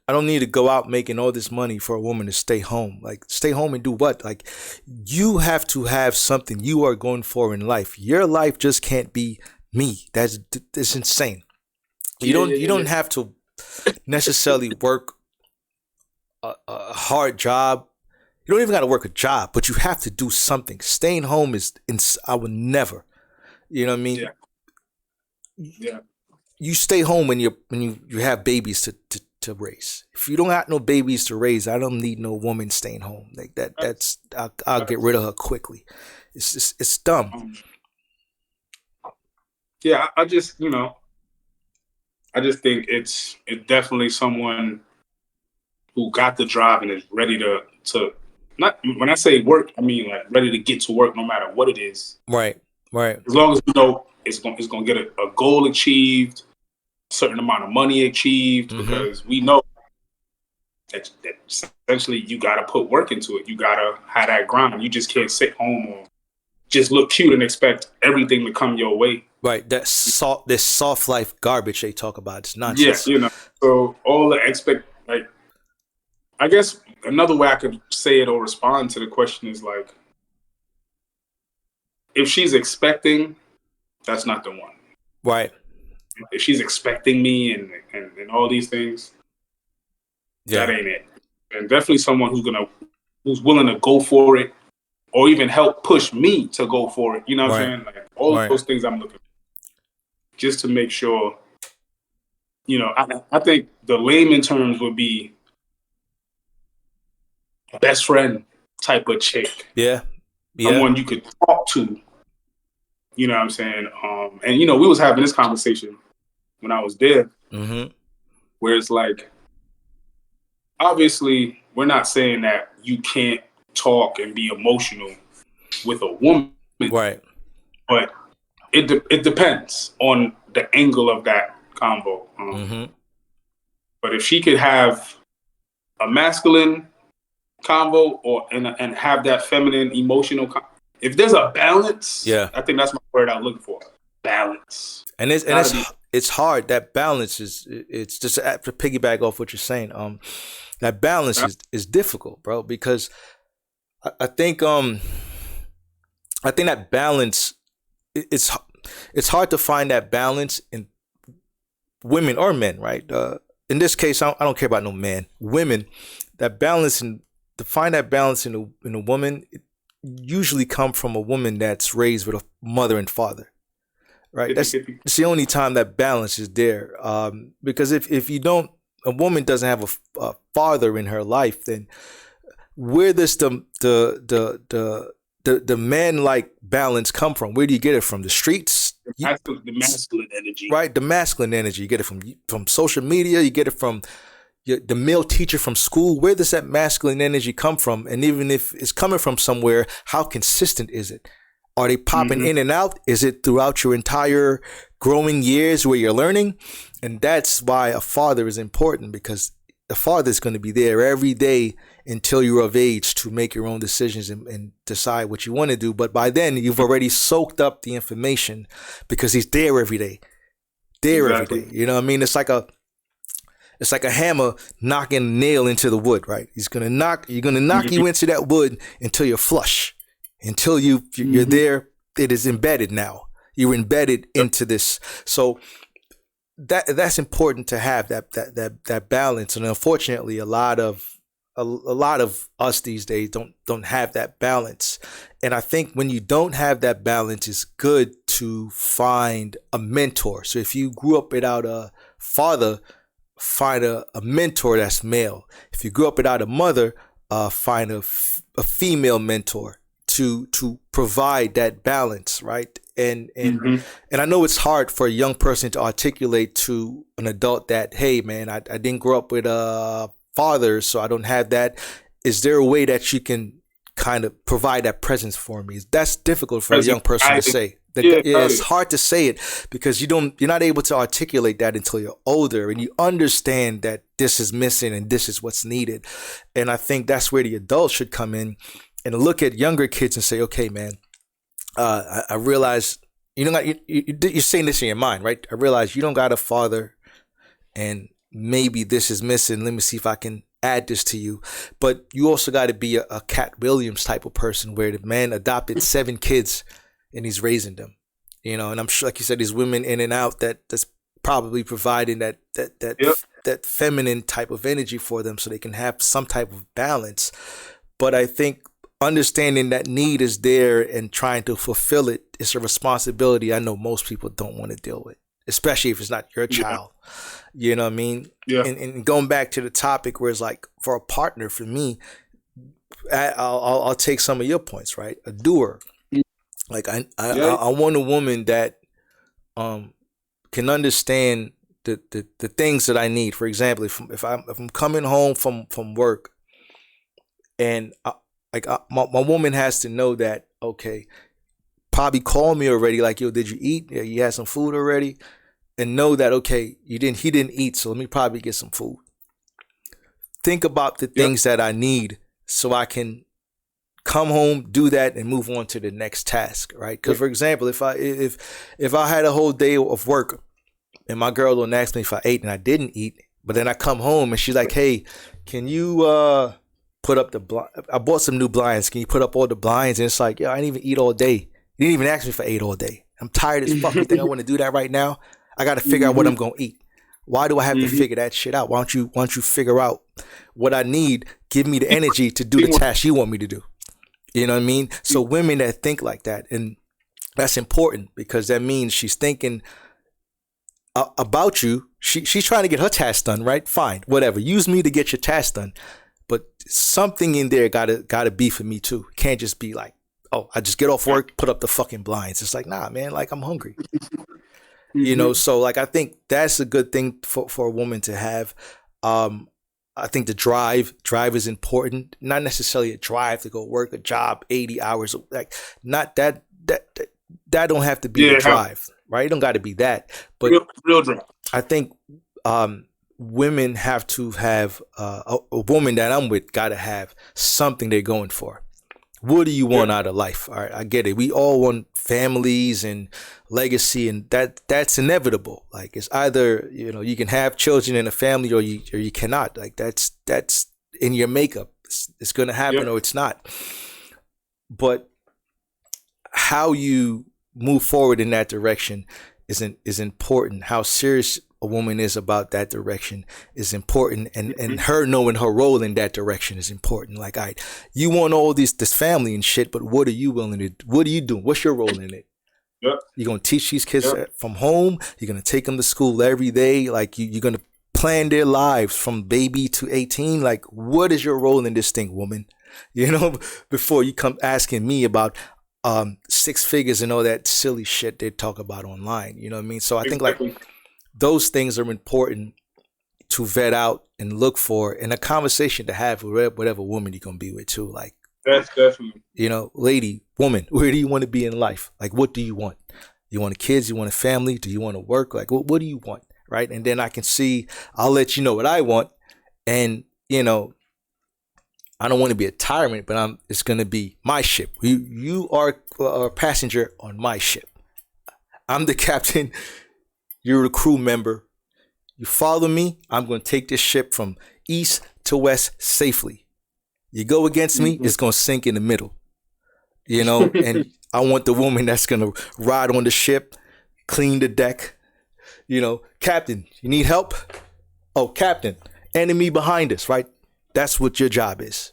I don't need to go out making all this money for a woman to stay home. Like, stay home and do what? Like, you have to have something you are going for in life. Your life just can't be me. That's insane. You don't have to necessarily work a hard job. You don't even got to work a job, but you have to do something. Staying home I would never. You know what I mean? Yeah. You stay home when you have babies to raise. If you don't have no babies to raise, I don't need no woman staying home like that. I'll get rid of her quickly. It's dumb. Yeah, I just think it's definitely someone who got the drive and is ready to not, when I say work, I mean like ready to get to work no matter what it is. Right. As long as it's gonna get a goal achieved, a certain amount of money achieved, because we know that essentially you gotta put work into it. You gotta have that grind. You just can't sit home or just look cute and expect everything to come your way. Right. This soft life garbage they talk about. It's nonsense. Yeah, so all the I guess another way I could say it or respond to the question is like, if she's expecting, that's not the one. Right. If she's expecting me and all these things, that ain't it. And definitely someone who's willing to go for it, or even help push me to go for it. You know what I'm saying? Like, all of those things I'm looking for, just to make sure. I think the layman terms would be a best friend type of chick. Yeah. Someone you could talk to. You know what I'm saying? And we was having this conversation when I was there, where it's like, obviously, we're not saying that you can't talk and be emotional with a woman, right? But it depends on the angle of that combo. But if she could have a masculine combo and have that feminine emotional if there's a balance, I think that's my word I'm looking for. Balance. And it's hard. That balance it's just to piggyback off what you're saying. That balance is difficult, bro, because I think that balance it's hard to find that balance in women or men, right? In this case, I don't care about no man. Women, that balance to find that balance in a woman, it usually come from a woman that's raised with a mother and father, right? That's the only time that balance is there. Because if you don't, a woman doesn't have a father in her life, then where does the man like balance come from? Where do you get it from? The streets? The masculine energy. Right, the masculine energy. You get it from social media. You get it from the male teacher from school. Where does that masculine energy come from? And even if it's coming from somewhere, how consistent is it? Are they popping in and out? Is it throughout your entire growing years where you're learning? And that's why a father is important, because the father is going to be there every day until you're of age to make your own decisions and decide what you want to do. But by then, you've already soaked up the information because he's there every day. Every day. You know what I mean? It's like a hammer knocking a nail into the wood, right? You're gonna knock you into that wood until you're flush. Until you're there, it is embedded now. You're embedded into this. So that's important to have that balance. And unfortunately, a lot of us these days don't have that balance. And I think when you don't have that balance, it's good to find a mentor. So if you grew up without a father, find a mentor that's male. If you grew up without a mother, find a female mentor to provide that balance, right? And I know it's hard for a young person to articulate to an adult that, hey man, I didn't grow up with a father, so I don't have that. Is there a way that you can kind of provide that presence for me? That's difficult for a young person to say. It's hard to say it because you're not able to articulate that until you're older and you understand that this is missing and this is what's needed. And I think that's where the adults should come in and look at younger kids and say, okay, man, I realize you're saying this in your mind, right? I realize you don't got a father and maybe this is missing. Let me see if I can add this to you. But you also got to be a Cat Williams type of person where the man adopted 7 kids and he's raising them, and I'm sure, like you said, these women in and out that's probably providing that feminine type of energy for them so they can have some type of balance. But I think understanding that need is there and trying to fulfill it is a responsibility I know most people don't want to deal with, especially if it's not your child. You know what I mean? Yeah. And going back to the topic where it's like for a partner, for me, I'll take some of your points, right? A doer. Like I want a woman that can understand the things that I need. For example, if I'm coming home from work, and my woman has to know that, okay, probably call me already, like, yo, did you eat? Yeah, you had some food already, and know that, okay, he didn't eat, so let me probably get some food. Think about the things that I need so I can come home, do that, and move on to the next task, right? Because, for example, if I had a whole day of work and my girl don't ask me if I ate and I didn't eat, but then I come home and she's like, hey, can you put up I bought some new blinds. Can you put up all the blinds? And it's like, yo, I didn't even eat all day. You didn't even ask me if I ate all day. I'm tired as fuck. You think I want to do that right now? I got to figure out what I'm going to eat. Why do I have to figure that shit out? Why don't you figure out what I need? Give me the energy to do the task you want me to do. You know what I mean? So women that think like that, and that's important because that means she's thinking about you. She's trying to get her task done, right? Fine, whatever. Use me to get your task done. But something in there gotta be for me too. Can't just be like, oh, I just get off work, put up the fucking blinds. It's like, nah, man, like I'm hungry. So like I think that's a good thing for a woman to have. I think the drive is important. Not necessarily a drive to go work a job 80 hours, like not that don't have to be the drive, right? It don't got to be that, but real drive. I think women have to have a woman that I'm with got to have something they're going for. What do you want out of life? All right, I get it. We all want families and legacy, and that's inevitable. Like it's either you can have children and a family, or you cannot. Like that's in your makeup. It's going to happen, or it's not. But how you move forward in that direction is important. How serious a woman is about that direction is important, and her knowing her role in that direction is important. Like, all right, you want all this family and shit, but what are you willing to do? What are you doing? What's your role in it? You're gonna teach these kids from home. You're gonna take them to school every day. Like you're gonna plan their lives from baby to 18. Like, what is your role in this thing, woman? Before you come asking me about six figures and all that silly shit they talk about online. You know what I mean? So I think like those things are important to vet out and look for, and a conversation to have with whatever woman you're gonna be with too. Like, that's definitely, you know, lady, woman, where do you want to be in life? Like, what do you want? You want kids? You want a family? Do you want to work? Like, what do you want? Right? And then I'll let you know what I want. And, you know, I don't want to be a tyrant, but it's going to be my ship. You are a passenger on my ship. I'm the captain. You're a crew member. You follow me, I'm going to take this ship from east to west safely. You go against me, it's going to sink in the middle. You know, and I want the woman that's going to ride on the ship, clean the deck. You know, captain, you need help? Oh, captain, enemy behind us, right? That's what your job is.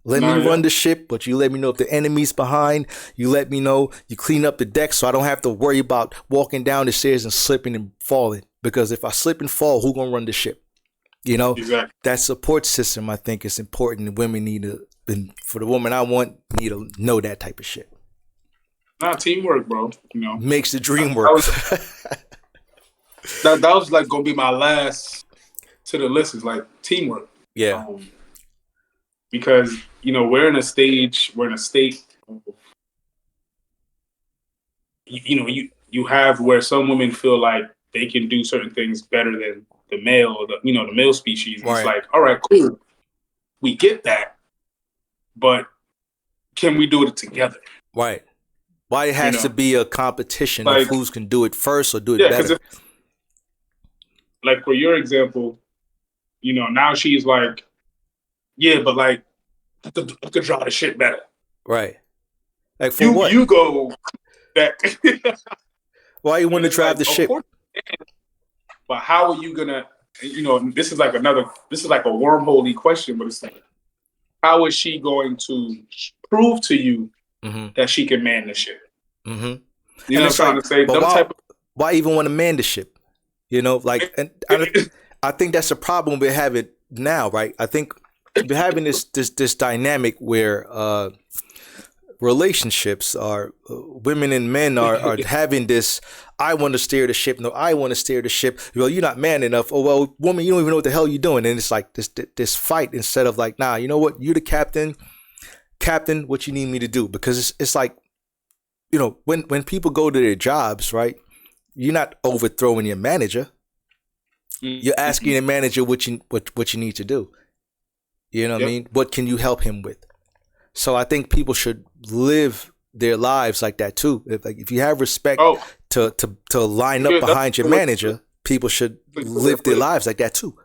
Let me run the ship, but you let me know if the enemy's behind. You let me know. You clean up the deck so I don't have to worry about walking down the stairs and slipping and falling. Because if I slip and fall, who's going to run the ship? You know, exactly. That support system, I think, is important. Women need to, and for the woman I want, need to know that type of shit. Nah, teamwork, bro. You know, makes the dream work. That was like going to be my last to the list, is like teamwork. Yeah. Because, you know, we're in a state of, you know, you have where some women feel like they can do certain things better than the male, the male species. Right. It's like, all right, cool. We get that. But can we do it together? Right. Why it has to be a competition of who can do it first or do it better. Like for your example, you know, now she's like, yeah, but like, I could draw the shit better. Right. Like for what? You go back. Why you want to drive the ship? But how are you gonna? You know, this is like a wormhole-y question, but it's like, how is she going to prove to you that she can man the ship? Mm-hmm. You know what I'm trying to say? Why even want to man the ship? You know, like, and I think that's a problem we have it now, right? I think we're having this dynamic where relationships are women and men are having this. I want to steer the ship. No, I want to steer the ship. Well, you're not man enough. Oh, well, woman, you don't even know what the hell you're doing. And it's like this fight instead of like, nah, you know what? You're the captain. Captain, what you need me to do? Because it's like, you know, when people go to their jobs, right? You're not overthrowing your manager. You're asking your manager what you need to do. You know what I mean? What can you help him with? So I think people should live their lives like that too. If you have respect to line up behind your manager, people should live their lives like that too.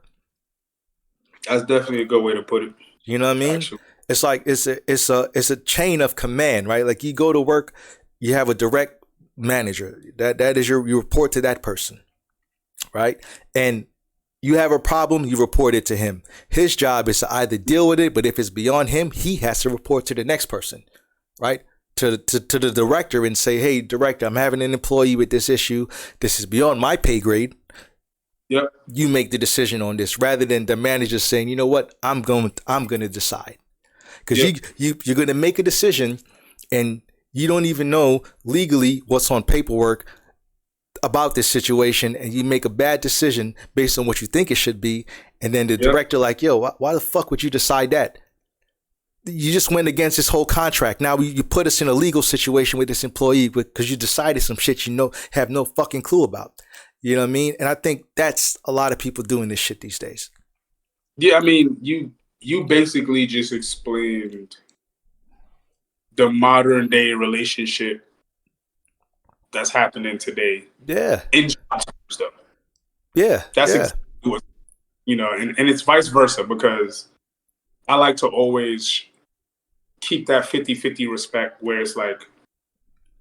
That's definitely a good way to put it. You know what I mean? Actually. It's like it's a chain of command, right? Like you go to work, you have a direct manager. That is you report to that person, right? And you have a problem, you report it to him. His job is to either deal with it, but if it's beyond him, he has to report to the next person, right? To the director and say, hey, director, I'm having an employee with this issue. This is beyond my pay grade. Yep. You make the decision on this, rather than the manager saying, you know what, I'm going to decide. Because you're going to make a decision and you don't even know legally what's on paperwork about this situation, and you make a bad decision based on what you think it should be, and then the director like, yo, why the fuck would you decide that? You just went against this whole contract. Now you put us in a legal situation with this employee because you decided some shit you have no fucking clue about. You know what I mean? And I think that's a lot of people doing this shit these days. Yeah, I mean, you basically just explained the modern day relationship that's happening today. Yeah. In job stuff. Yeah. That's exactly what, you know, and it's vice versa, because I like to always keep that 50-50 respect, where it's like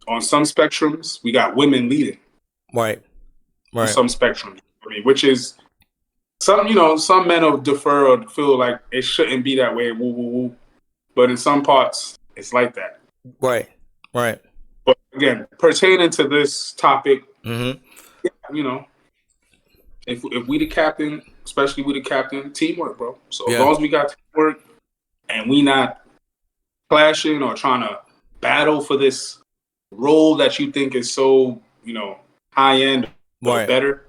on some spectrums, we got women leading. Right. On some spectrum. I mean, which is some men will defer or feel like it shouldn't be that way, woo, woo, woo. But in some parts, it's like that. Right. But again, pertaining to this topic, you know, if we the captain, especially we the captain, teamwork, bro. So as long as we got teamwork and we not clashing or trying to battle for this role that you think is so, high end or Right. better,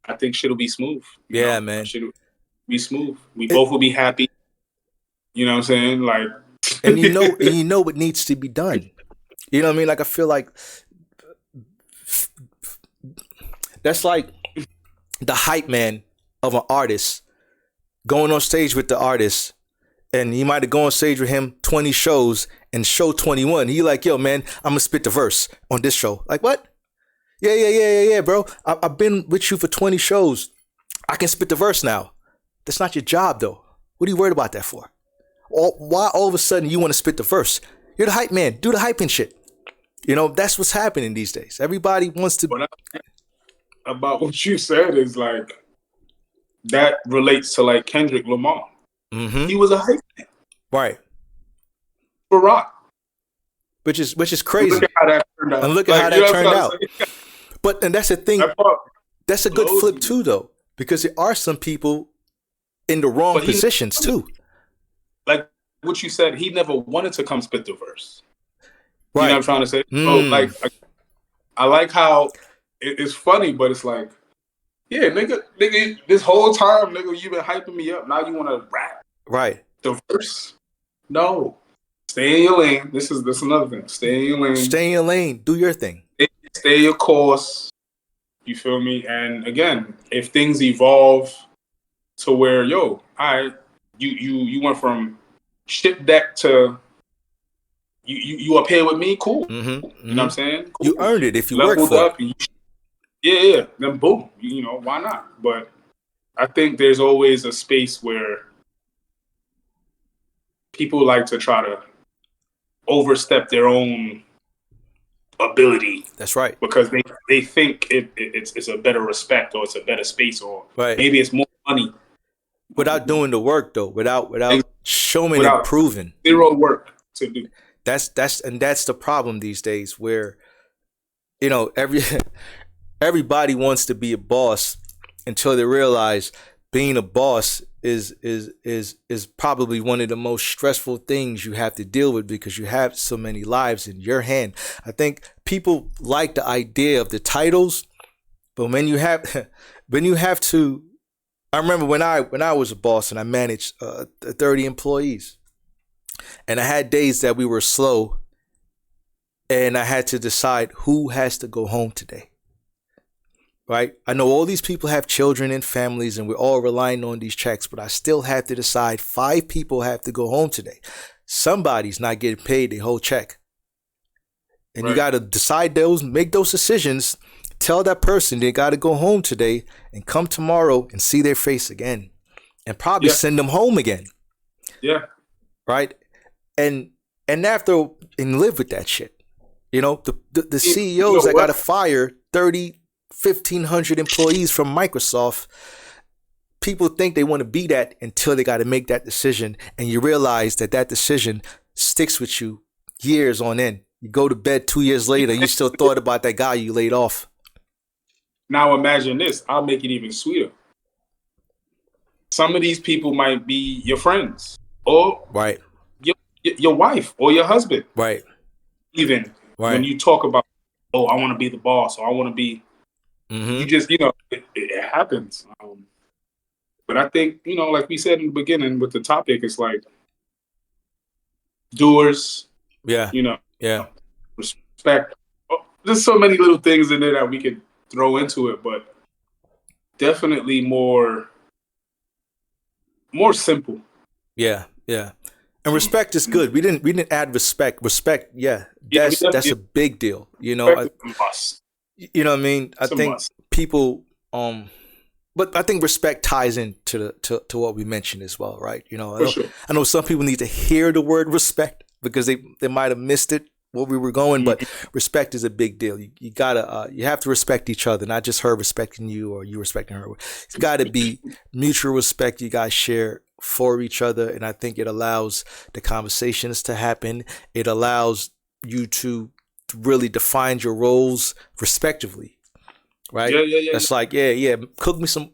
I think shit'll be smooth. Yeah, man. Shit'll be smooth. We both will be happy. You know what I'm saying? Like, and you know what needs to be done. You know what I mean? Like, I feel like that's like the hype man of an artist going on stage with the artist, and you might have gone on stage with him 20 shows, and show 21, he like, yo, man, I'm gonna spit the verse on this show. Like, what? Yeah, bro. I've been with you for 20 shows. I can spit the verse now. That's not your job, though. What are you worried about that for? Why all of a sudden you want to spit the verse? You're the hype man. Do the hyping shit. That's what's happening these days. Everybody wants to. But about what you said is like, that relates to like Kendrick Lamar. Mm-hmm. He was a hype man. Right. For rock. Which is crazy. Look at how that turned out. And look at how that turned out. And that's the thing. That's a good flip too, though, because there are some people in the wrong positions too. Like what you said, he never wanted to come spit the verse. Right. You know what I'm trying to say? So like, I like how it's funny, but it's like, yeah, nigga, this whole time, nigga, you been hyping me up. Now you want to rap. Right. The verse? No. Stay in your lane. This is another thing. Stay in your lane. Stay in your lane. Do your thing. Stay your course. You feel me? And again, if things evolve to where, yo, you went from ship deck to you up here with me, cool. Mm-hmm. You know what I'm saying? Cool. You earned it if you worked for up it. Yeah. Then boom. Why not? But I think there's always a space where people like to try to overstep their own ability. That's right. Because they think it's a better respect, or it's a better space, or maybe it's more money. Without doing the work, though, without showing and proving. Zero work to do. That's the problem these days, where everybody wants to be a boss until they realize being a boss is probably one of the most stressful things you have to deal with, because you have so many lives in your hand. I think people like the idea of the titles, but when you have to, I remember when I was a boss and I managed 30 employees, and I had days that we were slow, and I had to decide who has to go home today. Right? I know all these people have children and families, and we're all relying on these checks, but I still have to decide 5 people have to go home today. Somebody's not getting paid their whole check. And you got to decide make those decisions. Tell that person they got to go home today and come tomorrow and see their face again, and probably send them home again. Yeah. Right? And live with that shit. The CEOs that got to fire 1,500 employees from Microsoft, people think they want to be that until they got to make that decision, and you realize that decision sticks with you years on end. You go to bed 2 years later, you still thought about that guy you laid off. Now imagine this. I'll make it even sweeter. Some of these people might be your friends, or your wife, or your husband. Right. Even when you talk about, oh, I want to be the boss, or I want to be. You just, it happens. But I think, like we said in the beginning with the topic, it's like doers. Yeah. Respect. There's so many little things in there that we could throw into it, but definitely more simple. Yeah. And respect is good. We didn't add respect. Respect, that's a big deal. You know what I mean? I think people but I think respect ties into to what we mentioned as well, right? I know some people need to hear the word respect because they might have missed it where we were going, but respect is a big deal. You gotta you have to respect each other, not just her respecting you or you respecting her. It's gotta be mutual respect you guys share for each other, and I think it allows the conversations to happen. It allows you to really define your roles respectively, right? Yeah. That's like, cook me some,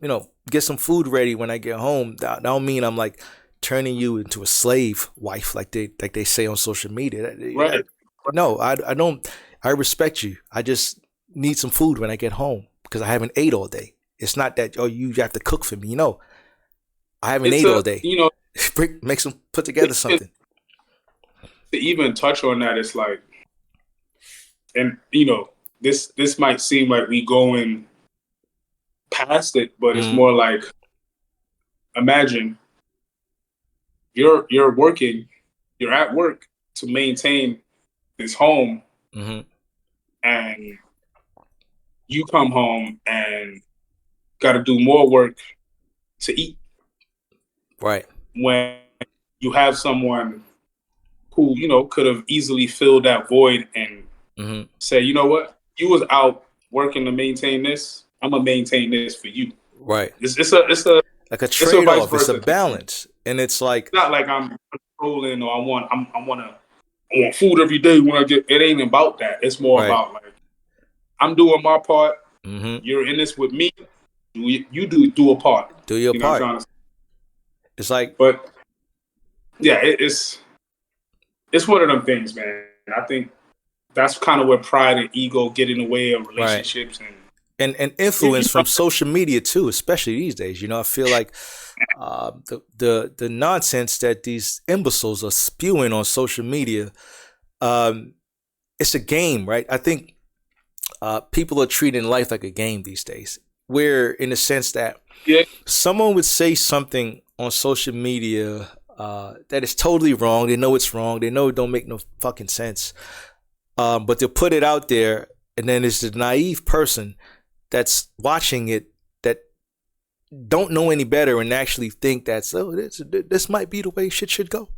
get some food ready when I get home. That don't mean I'm like turning you into a slave wife like they say on social media. Right. No, I don't. I respect you. I just need some food when I get home because I haven't ate all day. It's not that, oh, you have to cook for me. No, I haven't ate all day. Make some, put together something. To even touch on that, it's like, and this might seem like we going past it, but it's more like, imagine you're working, you're at work to maintain this home, and you come home and got to do more work to eat. Right. When you have someone who, could have easily filled that void and say, you know what, you was out working to maintain this, I'm gonna maintain this for you. Right. It's a like a trade-off. It's a balance, and it's like, it's not like I'm controlling or I want food every day when I get. It ain't about that. It's more about like, I'm doing my part. You're in this with me. You do a part. Do your part. It's like, but yeah, it's one of them things, man. I think that's kind of where pride and ego get in the way of relationships, and influence from social media too, especially these days. I feel like the nonsense that these imbeciles are spewing on social media, it's a game, right? I think people are treating life like a game these days, where in the sense that someone would say something on social media that is totally wrong. They know it's wrong. They know it don't make no fucking sense. But they'll put it out there, and then there's the naive person that's watching it that don't know any better and actually think that's, this might be the way shit should go.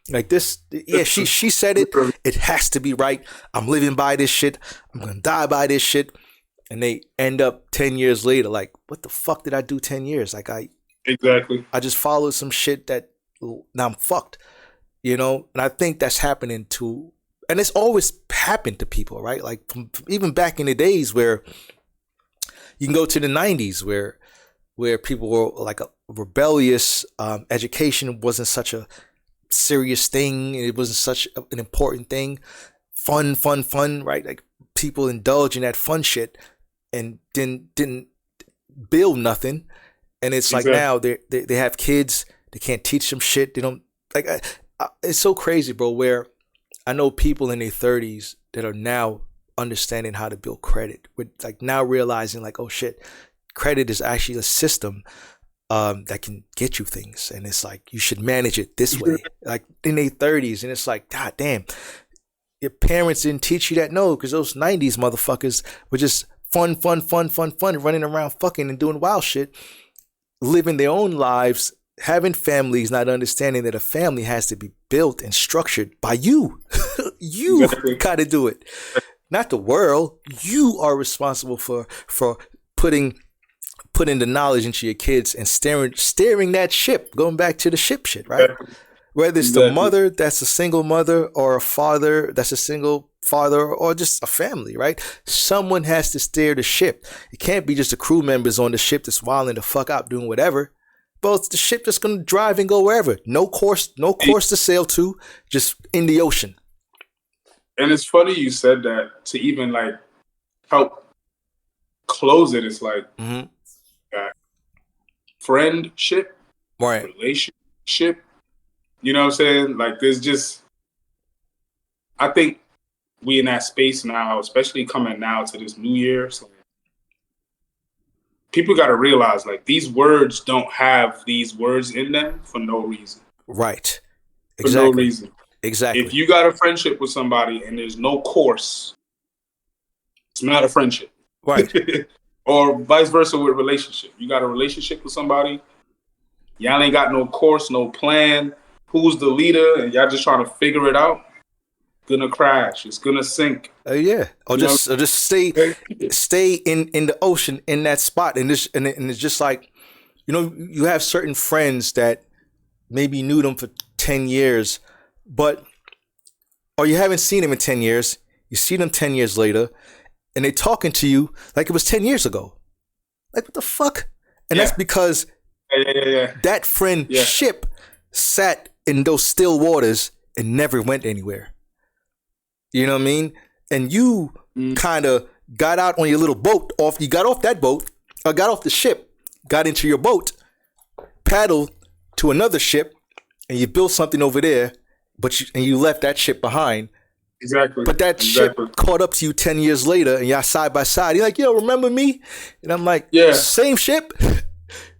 Like this, she said it. It has to be right. I'm living by this shit. I'm gonna die by this shit. And they end up 10 years later, like, what the fuck did I do 10 years? Like I just followed some shit that now I'm fucked, And I think that's happening to, and it's always happened to people, right? Like from even back in the days where you can go to the 90s where people were like a rebellious, education wasn't such a serious thing. It wasn't such an important thing. Fun, right? Like people indulge in that fun shit and didn't build nothing. And it's like now they have kids. They can't teach them shit. They don't like. It's so crazy, bro. Where I know people in their 30s that are now understanding how to build credit. With like now realizing like, oh shit, credit is actually a system that can get you things, and it's like you should manage it this way. Like in their 30s, and it's like, god damn, your parents didn't teach you that. No, because those 90s motherfuckers were just fun, running around fucking and doing wild shit, living their own lives, having families, not understanding that a family has to be built and structured by you. You gotta do it, not the world. You are responsible for putting the knowledge into your kids and steering that ship, going back to the ship shit, right? Whether it's the mother that's a single mother or a father that's a single father or just a family, right? Someone has to steer the ship. It can't be just the crew members on the ship that's wilding the fuck out doing whatever. But it's the ship that's gonna drive and go wherever. No course to sail to, just in the ocean. And it's funny you said that to even like help close it. It's like friendship, right? Relationship. You know what I'm saying? Like there's just, I think we in that space now, especially coming now to this new year. So people got to realize like these words don't have these words in them for no reason. Right. For no reason. Exactly. If you got a friendship with somebody and there's no course, it's not a friendship. Right. Or vice versa with relationship. You got a relationship with somebody, y'all ain't got no course, no plan. Who's the leader? And y'all just trying to figure it out. Gonna crash. It's gonna sink. Yeah. Or just stay in the ocean in that spot. And it's just like, you have certain friends that maybe knew them for 10 years, or you haven't seen them in 10 years. You see them 10 years later, and they talking to you like it was 10 years ago. Like, what the fuck? And that's because that friendship sat in those still waters and never went anywhere. You know what I mean? and you kind of got out on your little boat. You got off that boat, got off the ship, got into your boat, paddled to another ship, and you built something over there, and you left that ship behind. Exactly. But that ship caught up to you 10 years later, and y'all side by side. You're like, yo, remember me? And I'm like, yeah, same ship.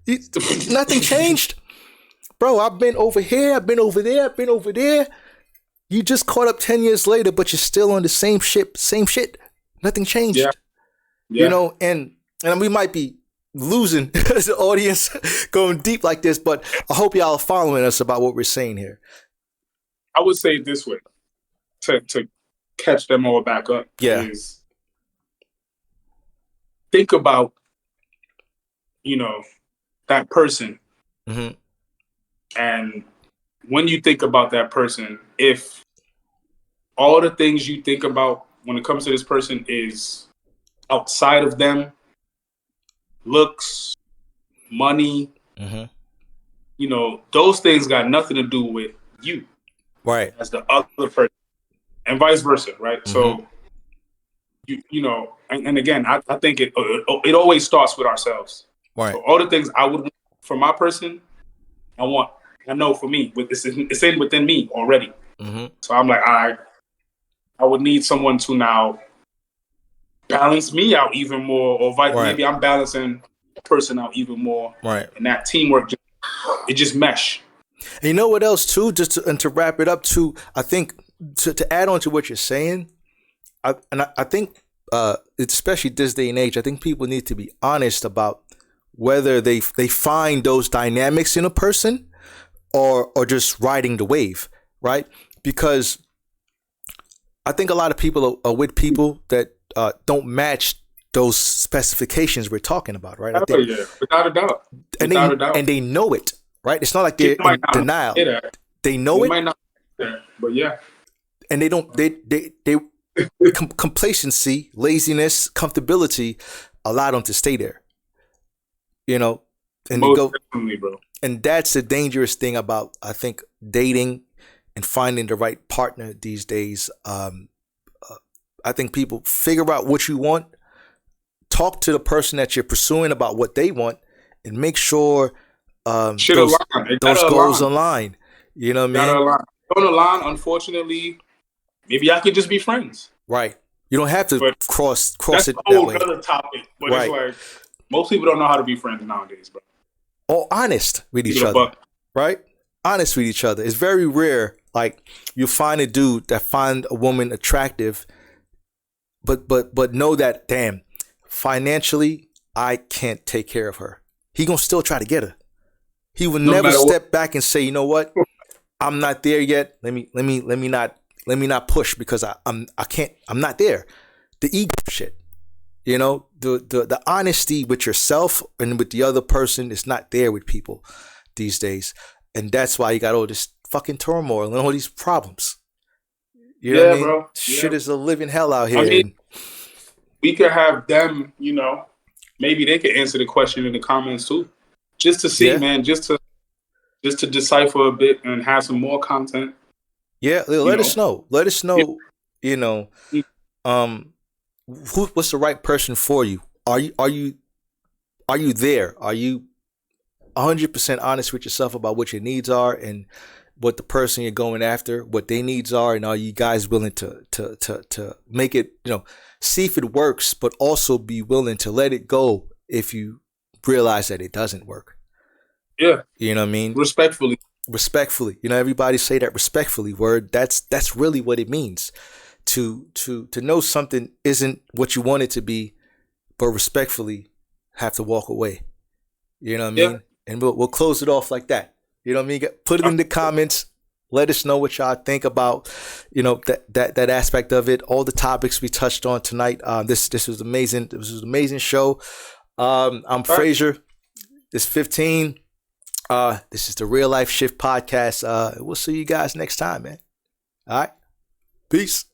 Nothing changed. Bro, I've been over here, I've been over there, I've been over there. You just caught up 10 years later, but you're still on the same ship, same shit. Nothing changed. Yeah. You know, and we might be losing the audience going deep like this, but I hope y'all are following us about what we're saying here. I would say it this way, to catch them all back up, is think about, you know, that person. Mm-hmm. And when you think about that person, if all the things you think about when it comes to this person is outside of them, looks, money, you know, those things got nothing to do with you. Right. As the other person. And vice versa, right? So, you know, and again, I think it always starts with ourselves. Right. So all the things I would want for my person, I know for me, it's in within me already. So I'm like, I would need someone to now balance me out even more, or maybe I'm balancing the person out even more. Right. And that teamwork, it just mesh. And you know what else too? To wrap it up too, I think to add on to what you're saying, I think especially this day and age, I think people need to be honest about whether they find those dynamics in a person or just riding the wave, right? Because I think a lot of people are with people that don't match those specifications we're talking about, right? Oh, yeah, without a doubt. And they know it, right? It's not like they're in denial. They know it. Might not, but yeah. And they don't. They complacency, laziness, comfortability allow them to stay there. You know, and most they go. Definitely, bro. And that's the dangerous thing about, I think, dating and finding the right partner these days. I think people figure out what you want, talk to the person that you're pursuing about what they want, and make sure those goals align. You know what I mean? Don't align, unfortunately, maybe I could just be friends. Right. You don't have to cross that's it a whole that way. other topic. But it's like, most people don't know how to be friends nowadays, bro. Or honest with each other. Right? Honest with each other. It's very rare. Like, you find a dude that find a woman attractive, but know that, damn, financially, I can't take care of her. He gonna still try to get her. He will never step back and say, you know what? I'm not there yet. Let me not push because I'm not there. The ego shit. You know, the honesty with yourself and with the other person is not there with people these days. And that's why you got all this fucking turmoil and all these problems. You know what I mean? Bro. Shit is a living hell out here. I mean, we could have them, you know, maybe they could answer the question in the comments too. Just to see, man, just to decipher a bit and have some more content. Yeah, let us know. Let us know, you know, what's the right person for you? Are you there? Are you 100% honest with yourself about what your needs are and what the person you're going after, what their needs are, and are you guys willing to make it, you know, see if it works, but also be willing to let it go if you realize that it doesn't work. Yeah. You know what I mean? Respectfully. You know, everybody say that respectfully word. That's really what it means. To know something isn't what you want it to be, but respectfully have to walk away. You know what I mean? And we'll close it off like that. You know what I mean? Put it in the comments. Let us know what y'all think about, you know, that aspect of it. All the topics we touched on tonight. This was amazing. This was an amazing show. I'm Frazier. This is 15. This is the Real Life Shift Podcast. We'll see you guys next time, man. All right. Peace.